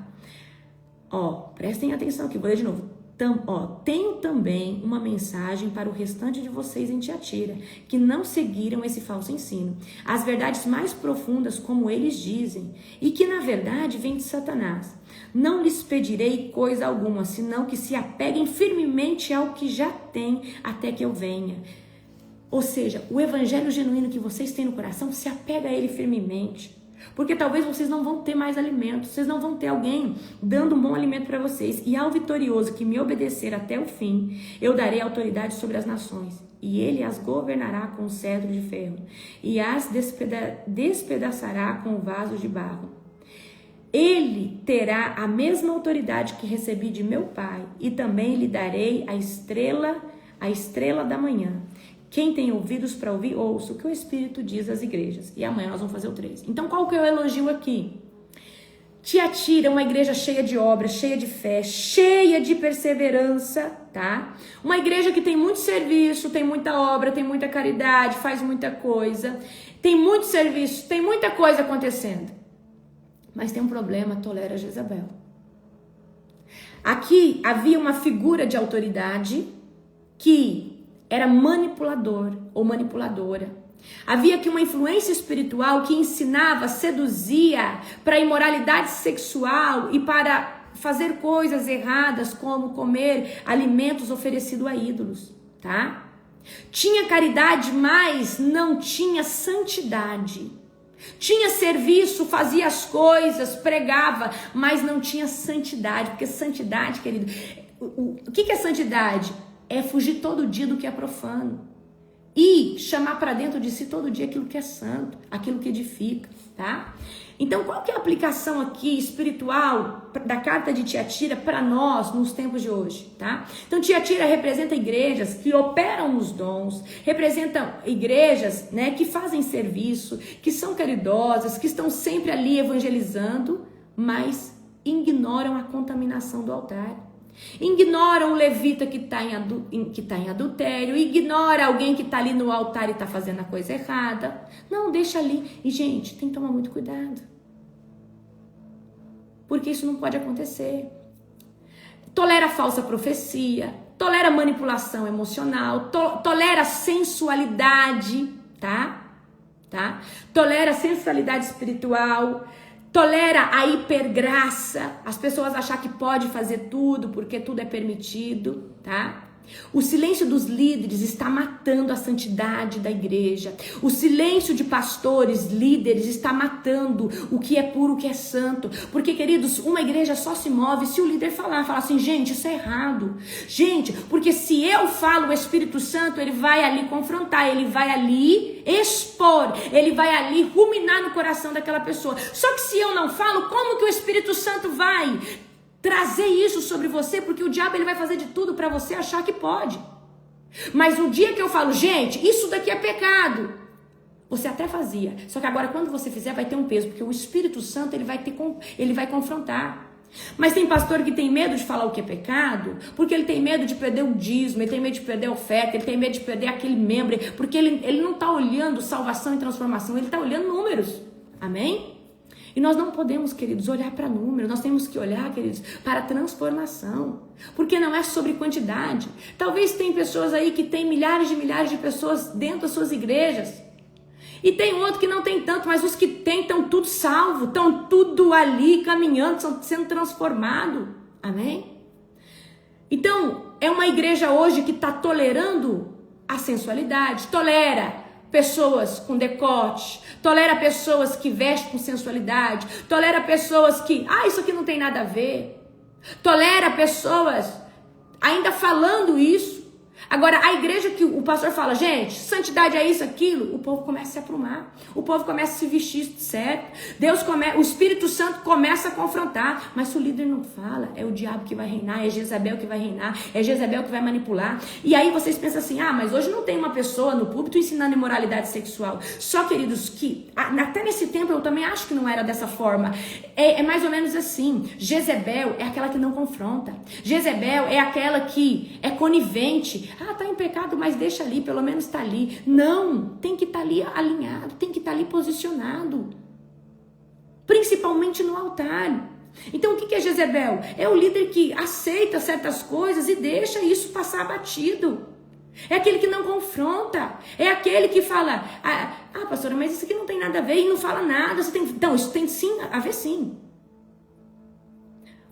Ó, prestem atenção aqui, vou ler de novo. Tenho também uma mensagem para o restante de vocês em Tiatira, que não seguiram esse falso ensino, as verdades mais profundas, como eles dizem, e que na verdade vem de Satanás. Não lhes pedirei coisa alguma, senão que se apeguem firmemente ao que já têm até que eu venha. Ou seja, o evangelho genuíno que vocês têm no coração, se apega a ele firmemente. Porque talvez vocês não vão ter mais alimento, vocês não vão ter alguém dando um bom alimento para vocês. E ao vitorioso que me obedecer até o fim, eu darei autoridade sobre as nações. E ele as governará com o cetro de ferro, e as despedaçará com o vaso de barro. Ele terá a mesma autoridade que recebi de meu Pai, e também lhe darei a estrela da manhã. Quem tem ouvidos para ouvir, ouça o que o Espírito diz às igrejas. E amanhã nós vamos fazer o 3. Então, qual que é o elogio aqui? Tiatira é uma igreja cheia de obras, cheia de fé, cheia de perseverança, tá? Uma igreja que tem muito serviço, tem muita obra, tem muita caridade, faz muita coisa. Tem muito serviço, tem muita coisa acontecendo. Mas tem um problema, tolera Jezabel. Aqui havia uma figura de autoridade que era manipulador ou manipuladora. Havia aqui uma influência espiritual que ensinava, seduzia para a imoralidade sexual e para fazer coisas erradas, como comer alimentos oferecidos a ídolos, tá? Tinha caridade, mas não tinha santidade. Tinha serviço, fazia as coisas, pregava, mas não tinha santidade. Porque santidade, querido, o que é santidade? É fugir todo dia do que é profano e chamar para dentro de si todo dia aquilo que é santo, aquilo que edifica, tá? Então, qual que é a aplicação aqui espiritual da carta de Tiatira para nós nos tempos de hoje, tá? Então, Tiatira representa igrejas que operam nos dons, representam igrejas, né, que fazem serviço, que são caridosas, que estão sempre ali evangelizando, mas ignoram a contaminação do altar. Ignoram o levita que está em adultério, ignora alguém que está ali no altar e está fazendo a coisa errada. Não, deixa ali. E, gente, tem que tomar muito cuidado. Porque isso não pode acontecer. Tolera falsa profecia, tolera manipulação emocional, tolera sensualidade, tá? Tolera sensualidade espiritual. Tolera a hipergraça, as pessoas achar que pode fazer tudo porque tudo é permitido, tá? O silêncio dos líderes está matando a santidade da igreja. O silêncio de pastores, líderes, está matando o que é puro, o que é santo. Porque, queridos, uma igreja só se move se o líder falar assim, gente, isso é errado. Gente, porque se eu falo o Espírito Santo, ele vai ali confrontar, ele vai ali expor, ele vai ali ruminar no coração daquela pessoa. Só que se eu não falo, como que o Espírito Santo vai trazer isso sobre você? Porque o diabo ele vai fazer de tudo para você achar que pode. Mas no dia que eu falo, gente, isso daqui é pecado, você até fazia. Só que agora quando você fizer vai ter um peso, porque o Espírito Santo ele vai confrontar. Mas tem pastor que tem medo de falar o que é pecado, porque ele tem medo de perder o dízimo, ele tem medo de perder a oferta, ele tem medo de perder aquele membro, porque ele não está olhando salvação e transformação, ele está olhando números. Amém? E nós não podemos, queridos, olhar para número, nós temos que olhar, queridos, para a transformação, porque não é sobre quantidade. Talvez tem pessoas aí que tem milhares de pessoas dentro das suas igrejas, e tem outro que não tem tanto, mas os que tem estão tudo salvo, estão tudo ali caminhando, estão sendo transformados, amém? Então, é uma igreja hoje que está tolerando a sensualidade, tolera pessoas com decote, tolera pessoas que vestem com sensualidade, tolera pessoas que, isso aqui não tem nada a ver, tolera pessoas ainda falando isso. Agora, a igreja que o pastor fala, gente, santidade é isso, aquilo, o povo começa a se aprumar, o povo começa a se vestir certo, o Espírito Santo começa a confrontar, mas se o líder não fala, é o diabo que vai reinar, é Jezabel que vai reinar, é Jezabel que vai manipular. E aí vocês pensam assim, mas hoje não tem uma pessoa no púlpito ensinando imoralidade sexual. Só, queridos, que até nesse tempo eu também acho que não era dessa forma. É mais ou menos assim, Jezabel é aquela que não confronta, Jezabel é aquela que é conivente. Tá em pecado, mas deixa ali, pelo menos tá ali. Não, tem que estar ali alinhado, tem que estar ali posicionado. Principalmente no altar. Então, o que é Jezabel? É o líder que aceita certas coisas e deixa isso passar batido. É aquele que não confronta. É aquele que fala, pastora, mas isso aqui não tem nada a ver, e não fala nada. Então, isso tem sim a ver sim.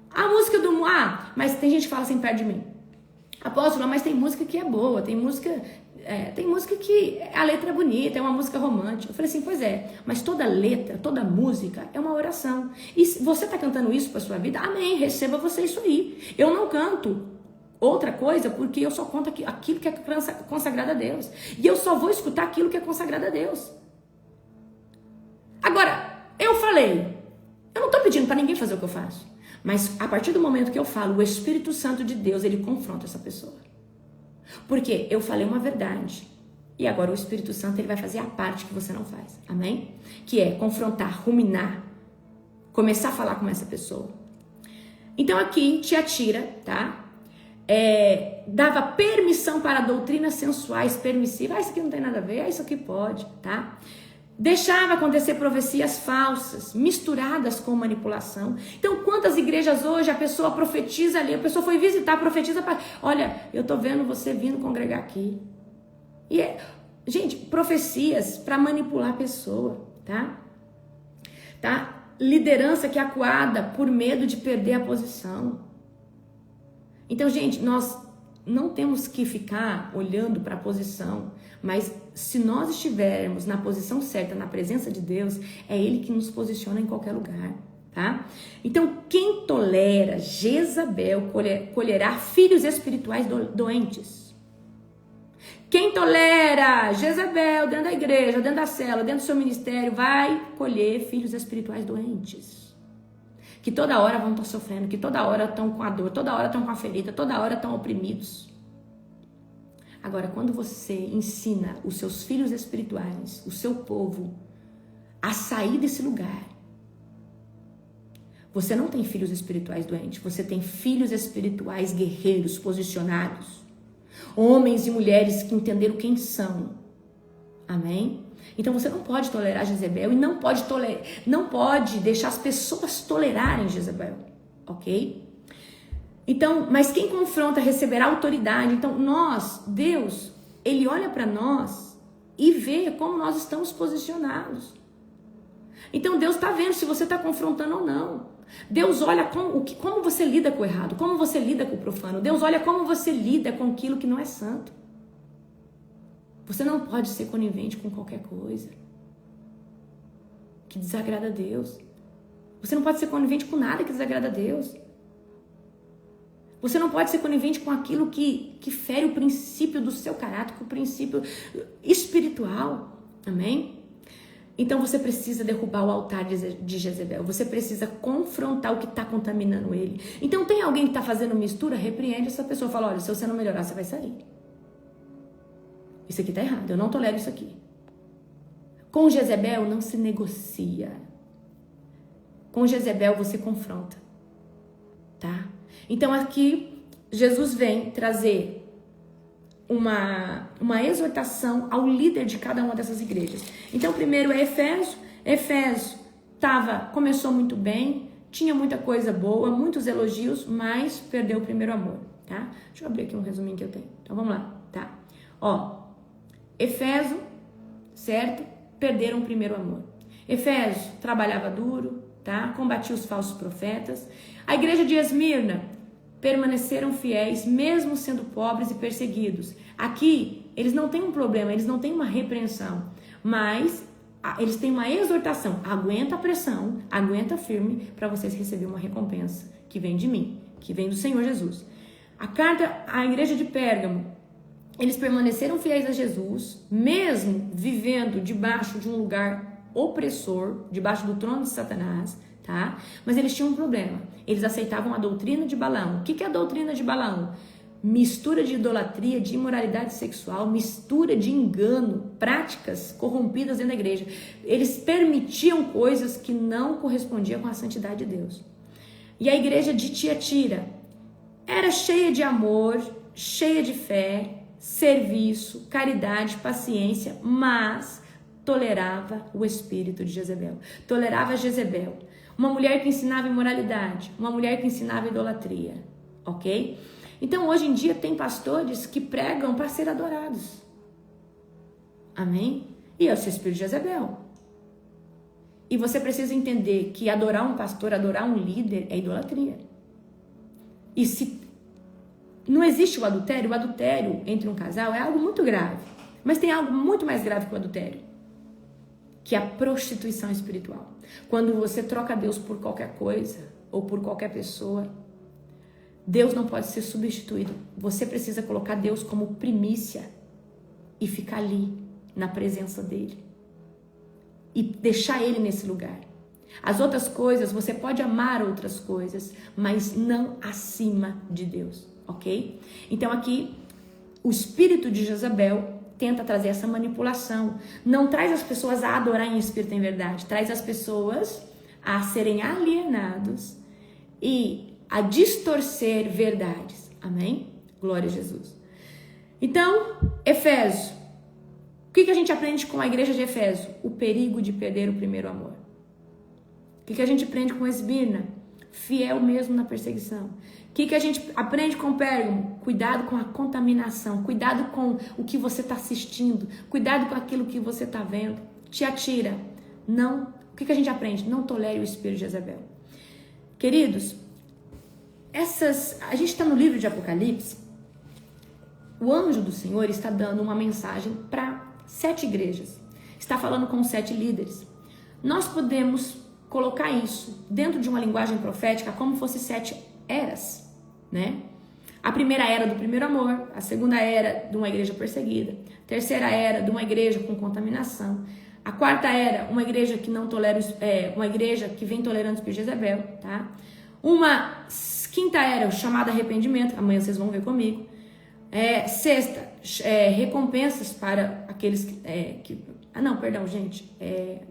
A música do mas tem gente que fala assim perto de mim. Apóstolo, mas tem música que é boa, tem música que a letra é bonita, é uma música romântica. Eu falei assim, pois é, mas toda letra, toda música é uma oração. E se você está cantando isso para sua vida, amém, receba você isso aí. Eu não canto outra coisa porque eu só conto aquilo que é consagrado a Deus. E eu só vou escutar aquilo que é consagrado a Deus. Agora, eu falei, eu não estou pedindo para ninguém fazer o que eu faço. Mas a partir do momento que eu falo, o Espírito Santo de Deus, ele confronta essa pessoa. Porque eu falei uma verdade. E agora o Espírito Santo, ele vai fazer a parte que você não faz. Amém? Que é confrontar, ruminar. Começar a falar com essa pessoa. Então aqui, Tiatira, tá? Dava permissão para doutrinas sensuais permissivas. Isso aqui não tem nada a ver, isso aqui pode, tá? Deixava acontecer profecias falsas, misturadas com manipulação. Então, quantas igrejas hoje a pessoa profetiza ali, a pessoa foi visitar, profetiza, olha, eu tô vendo você vindo congregar aqui. E gente, profecias para manipular a pessoa, tá? Liderança que é acuada por medo de perder a posição. Então, gente, nós não temos que ficar olhando para a posição, mas se nós estivermos na posição certa, na presença de Deus, é Ele que nos posiciona em qualquer lugar, tá? Então, quem tolera Jezabel colherá filhos espirituais doentes. Quem tolera Jezabel dentro da igreja, dentro da cela, dentro do seu ministério, vai colher filhos espirituais doentes. Que toda hora vão estar sofrendo, que toda hora estão com a dor, toda hora estão com a ferida, toda hora estão oprimidos. Agora, quando você ensina os seus filhos espirituais, o seu povo, a sair desse lugar, você não tem filhos espirituais doentes, você tem filhos espirituais guerreiros, posicionados. Homens e mulheres que entenderam quem são. Amém? Então você não pode tolerar Jezabel e não pode deixar as pessoas tolerarem Jezabel. Ok? Então, mas quem confronta receberá autoridade. Então, Deus, Ele olha para nós e vê como nós estamos posicionados. Então, Deus está vendo se você está confrontando ou não. Deus olha como você lida com o errado, como você lida com o profano. Deus olha como você lida com aquilo que não é santo. Você não pode ser conivente com qualquer coisa que desagrada a Deus. Você não pode ser conivente com nada que desagrada a Deus. Você não pode ser conivente com aquilo que fere o princípio do seu caráter, com o princípio espiritual. Amém? Então você precisa derrubar o altar de Jezabel. Você precisa confrontar o que está contaminando ele. Então tem alguém que está fazendo mistura, repreende essa pessoa. Fala, olha, se você não melhorar, você vai sair. Isso aqui está errado, eu não tolero isso aqui. Com Jezabel não se negocia. Com Jezabel você confronta. Tá? Então aqui Jesus vem trazer uma exortação ao líder de cada uma dessas igrejas. Então primeiro é Efésio começou muito bem, tinha muita coisa boa, muitos elogios, mas perdeu o primeiro amor, tá? Deixa eu abrir aqui um resuminho que eu tenho. Então vamos lá, tá? Efésio, certo? Perderam o primeiro amor. Efésio trabalhava duro, tá? Combatia os falsos profetas. A igreja de Esmirna permaneceram fiéis, mesmo sendo pobres e perseguidos. Aqui, eles não têm um problema, eles não têm uma repreensão, mas eles têm uma exortação. Aguenta a pressão, aguenta firme para vocês receberem uma recompensa que vem de mim, que vem do Senhor Jesus. A carta à igreja de Pérgamo, eles permaneceram fiéis a Jesus, mesmo vivendo debaixo de um lugar opressor, debaixo do trono de Satanás, tá? Mas eles tinham um problema. Eles aceitavam a doutrina de Balaão. O que é a doutrina de Balaão? Mistura de idolatria, de imoralidade sexual, mistura de engano, práticas corrompidas dentro da igreja. Eles permitiam coisas que não correspondiam com a santidade de Deus. E a igreja de Tiatira era cheia de amor, cheia de fé, serviço, caridade, paciência, mas tolerava o espírito de Jezebel. Tolerava Jezebel. Uma mulher que ensinava imoralidade, uma mulher que ensinava idolatria, ok? Então, hoje em dia, tem pastores que pregam para ser adorados. Amém? E é o seu espírito de Jezebel. E você precisa entender que adorar um pastor, adorar um líder é idolatria. E se não existe o adultério entre um casal é algo muito grave. Mas tem algo muito mais grave que o adultério, que é a prostituição espiritual. Quando você troca Deus por qualquer coisa ou por qualquer pessoa, Deus não pode ser substituído. Você precisa colocar Deus como primícia e ficar ali, na presença dele. E deixar ele nesse lugar. As outras coisas, você pode amar outras coisas, mas não acima de Deus, ok? Então aqui, o espírito de Jezabel tenta trazer essa manipulação. Não traz as pessoas a adorar em espírito e em verdade. Traz as pessoas a serem alienados e a distorcer verdades. Amém? Glória a Jesus. Então, Efésio. O que a gente aprende com a igreja de Efésio? O perigo de perder o primeiro amor. O que a gente aprende com Esmirna? Fiel mesmo na perseguição. O que a gente aprende com Pérgamo? Cuidado com a contaminação. Cuidado com o que você está assistindo. Cuidado com aquilo que você está vendo. Tiatira. Não. O que a gente aprende? Não tolere o espírito de Jezabel. Queridos, a gente está no livro de Apocalipse. O anjo do Senhor está dando uma mensagem para 7 igrejas. Está falando com 7 líderes. Nós podemos colocar isso dentro de uma linguagem profética como fosse 7 eras, né? A primeira era do primeiro amor, a segunda era de uma igreja perseguida, a terceira era de uma igreja com contaminação, a quarta era uma igreja que não tolera, uma igreja que vem tolerando o espírito de Jezabel, tá? Uma quinta era chamada arrependimento, amanhã vocês vão ver comigo. Sexta, recompensas para aqueles que não, perdão, gente,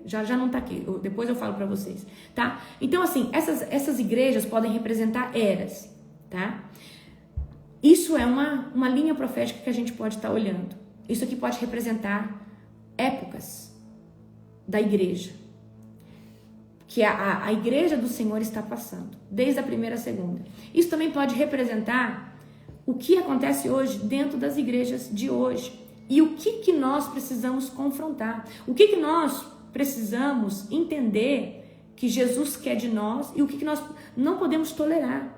já não tá aqui, depois eu falo para vocês, tá? Então, assim, essas igrejas podem representar eras, tá? Isso é uma linha profética que a gente pode estar olhando. Isso aqui pode representar épocas da igreja, que a igreja do Senhor está passando, desde a primeira à segunda. Isso também pode representar o que acontece hoje dentro das igrejas de hoje. E o que nós precisamos confrontar? O que nós precisamos entender que Jesus quer de nós e o que nós não podemos tolerar?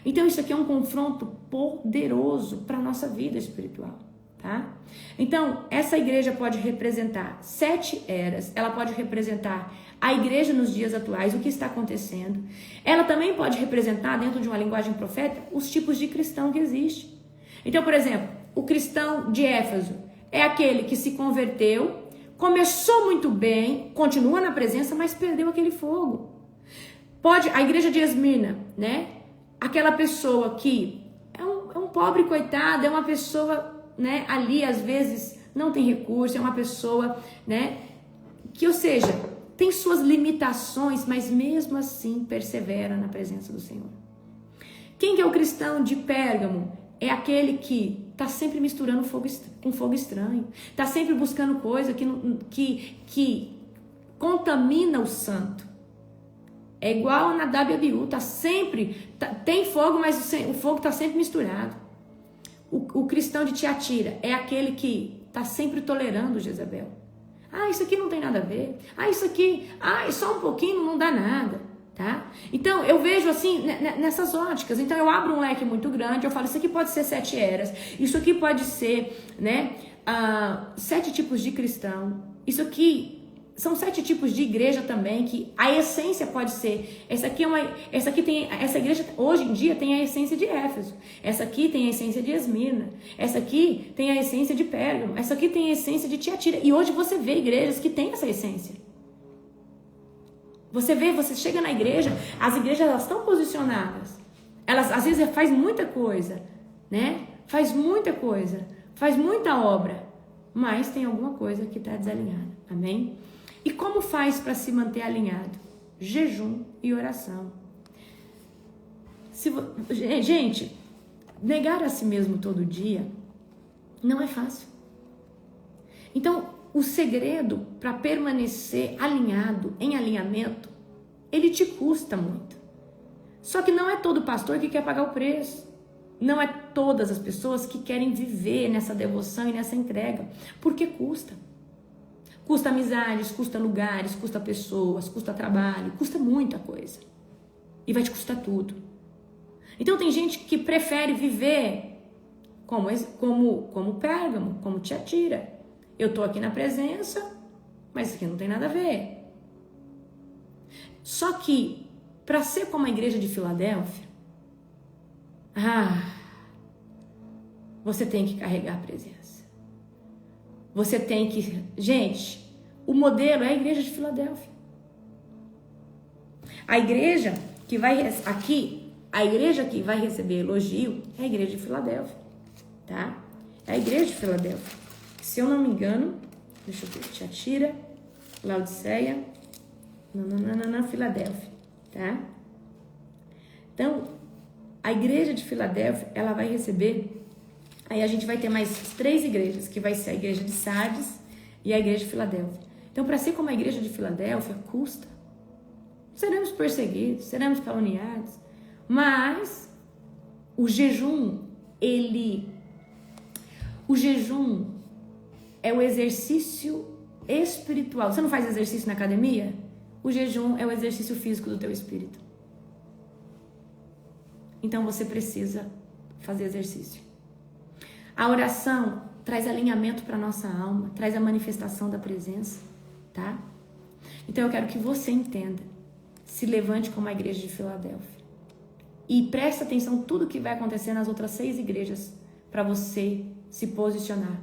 Então isso aqui é um confronto poderoso para a nossa vida espiritual, tá? Então essa igreja pode representar 7 eras, ela pode representar a igreja nos dias atuais, o que está acontecendo. Ela também pode representar, dentro de uma linguagem profética, os tipos de cristão que existe. Então, por exemplo, o cristão de Éfeso é aquele que se converteu, começou muito bem, continua na presença, mas perdeu aquele fogo. A igreja de Esmirna, né? Aquela pessoa que é um pobre coitado, é uma pessoa, né, ali às vezes não tem recurso, é uma pessoa, né, que, ou seja, tem suas limitações, mas mesmo assim persevera na presença do Senhor. Quem que é o cristão de Pérgamo? É aquele que está sempre misturando fogo com fogo estranho, está sempre buscando coisa que contamina o santo. É igual a Nadab e Abiú, tem fogo, mas o fogo está sempre misturado. O cristão de Tiatira é aquele que está sempre tolerando Jezabel. Isso aqui não tem nada a ver. Isso aqui, só um pouquinho não dá nada, tá? Então, eu vejo assim, nessas óticas. Então, eu abro um leque muito grande, eu falo, isso aqui pode ser 7 eras, isso aqui pode ser, né, 7 tipos de cristão. Isso aqui são 7 tipos de igreja também, que a essência pode ser. Essa igreja hoje em dia tem a essência de Éfeso. Essa aqui tem a essência de Esmirna. Essa aqui tem a essência de Pérgamo. Essa aqui tem a essência de Tiatira. E hoje você vê igrejas que têm essa essência. Você chega na igreja, as igrejas elas estão posicionadas. Elas às vezes faz muita coisa, né? Faz muita coisa, faz muita obra, mas tem alguma coisa que está desalinhada. Amém? E como faz para se manter alinhado? Jejum e oração. Gente, negar a si mesmo todo dia não é fácil. Então, o segredo para permanecer alinhado, em alinhamento, ele te custa muito. Só que não é todo pastor que quer pagar o preço. Não é todas as pessoas que querem viver nessa devoção e nessa entrega. Porque custa. Custa amizades, custa lugares, custa pessoas, custa trabalho, custa muita coisa. E vai te custar tudo. Então tem gente que prefere viver como Pérgamo, como Tiatira. Eu tô aqui na presença, mas isso aqui não tem nada a ver. Só que, para ser como a igreja de Filadélfia, você tem que carregar a presença. Você tem que... Gente, o modelo é a igreja de Filadélfia. A igreja que vai... A igreja que vai receber elogio é a igreja de Filadélfia. Tá? É a igreja de Filadélfia. Se eu não me engano, deixa eu ver, Tiatira, Laodiceia, Filadélfia, tá? Então, a igreja de Filadélfia, ela vai receber, aí a gente vai ter mais 3 igrejas, que vai ser a igreja de Sardes e a igreja de Filadélfia. Então, para ser como a igreja de Filadélfia, custa. Seremos perseguidos, seremos caluniados, mas o jejum é o exercício espiritual. Você não faz exercício na academia? O jejum é o exercício físico do teu espírito. Então você precisa fazer exercício. A oração traz alinhamento para nossa alma, traz a manifestação da presença, tá? Então eu quero que você entenda. Se levante como a igreja de Filadélfia. E preste atenção em tudo que vai acontecer nas outras 6 igrejas para você se posicionar.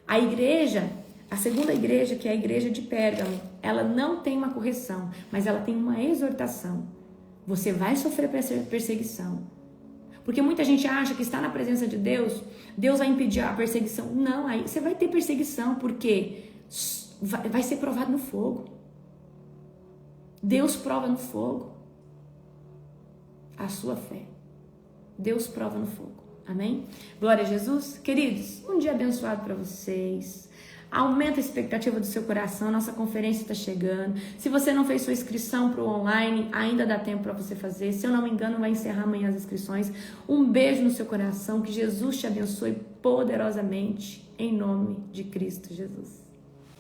A segunda igreja, que é a igreja de Pérgamo, ela não tem uma correção, mas ela tem uma exortação. Você vai sofrer perseguição. Porque muita gente acha que está na presença de Deus, Deus vai impedir a perseguição. Não, aí você vai ter perseguição, porque vai ser provado no fogo. Deus prova no fogo a sua fé. Deus prova no fogo. Amém? Glória a Jesus. Queridos, um dia abençoado para vocês. Aumenta a expectativa do seu coração. Nossa conferência está chegando. Se você não fez sua inscrição para o online, ainda dá tempo para você fazer. Se eu não me engano, vai encerrar amanhã as inscrições. Um beijo no seu coração. Que Jesus te abençoe poderosamente. Em nome de Cristo Jesus.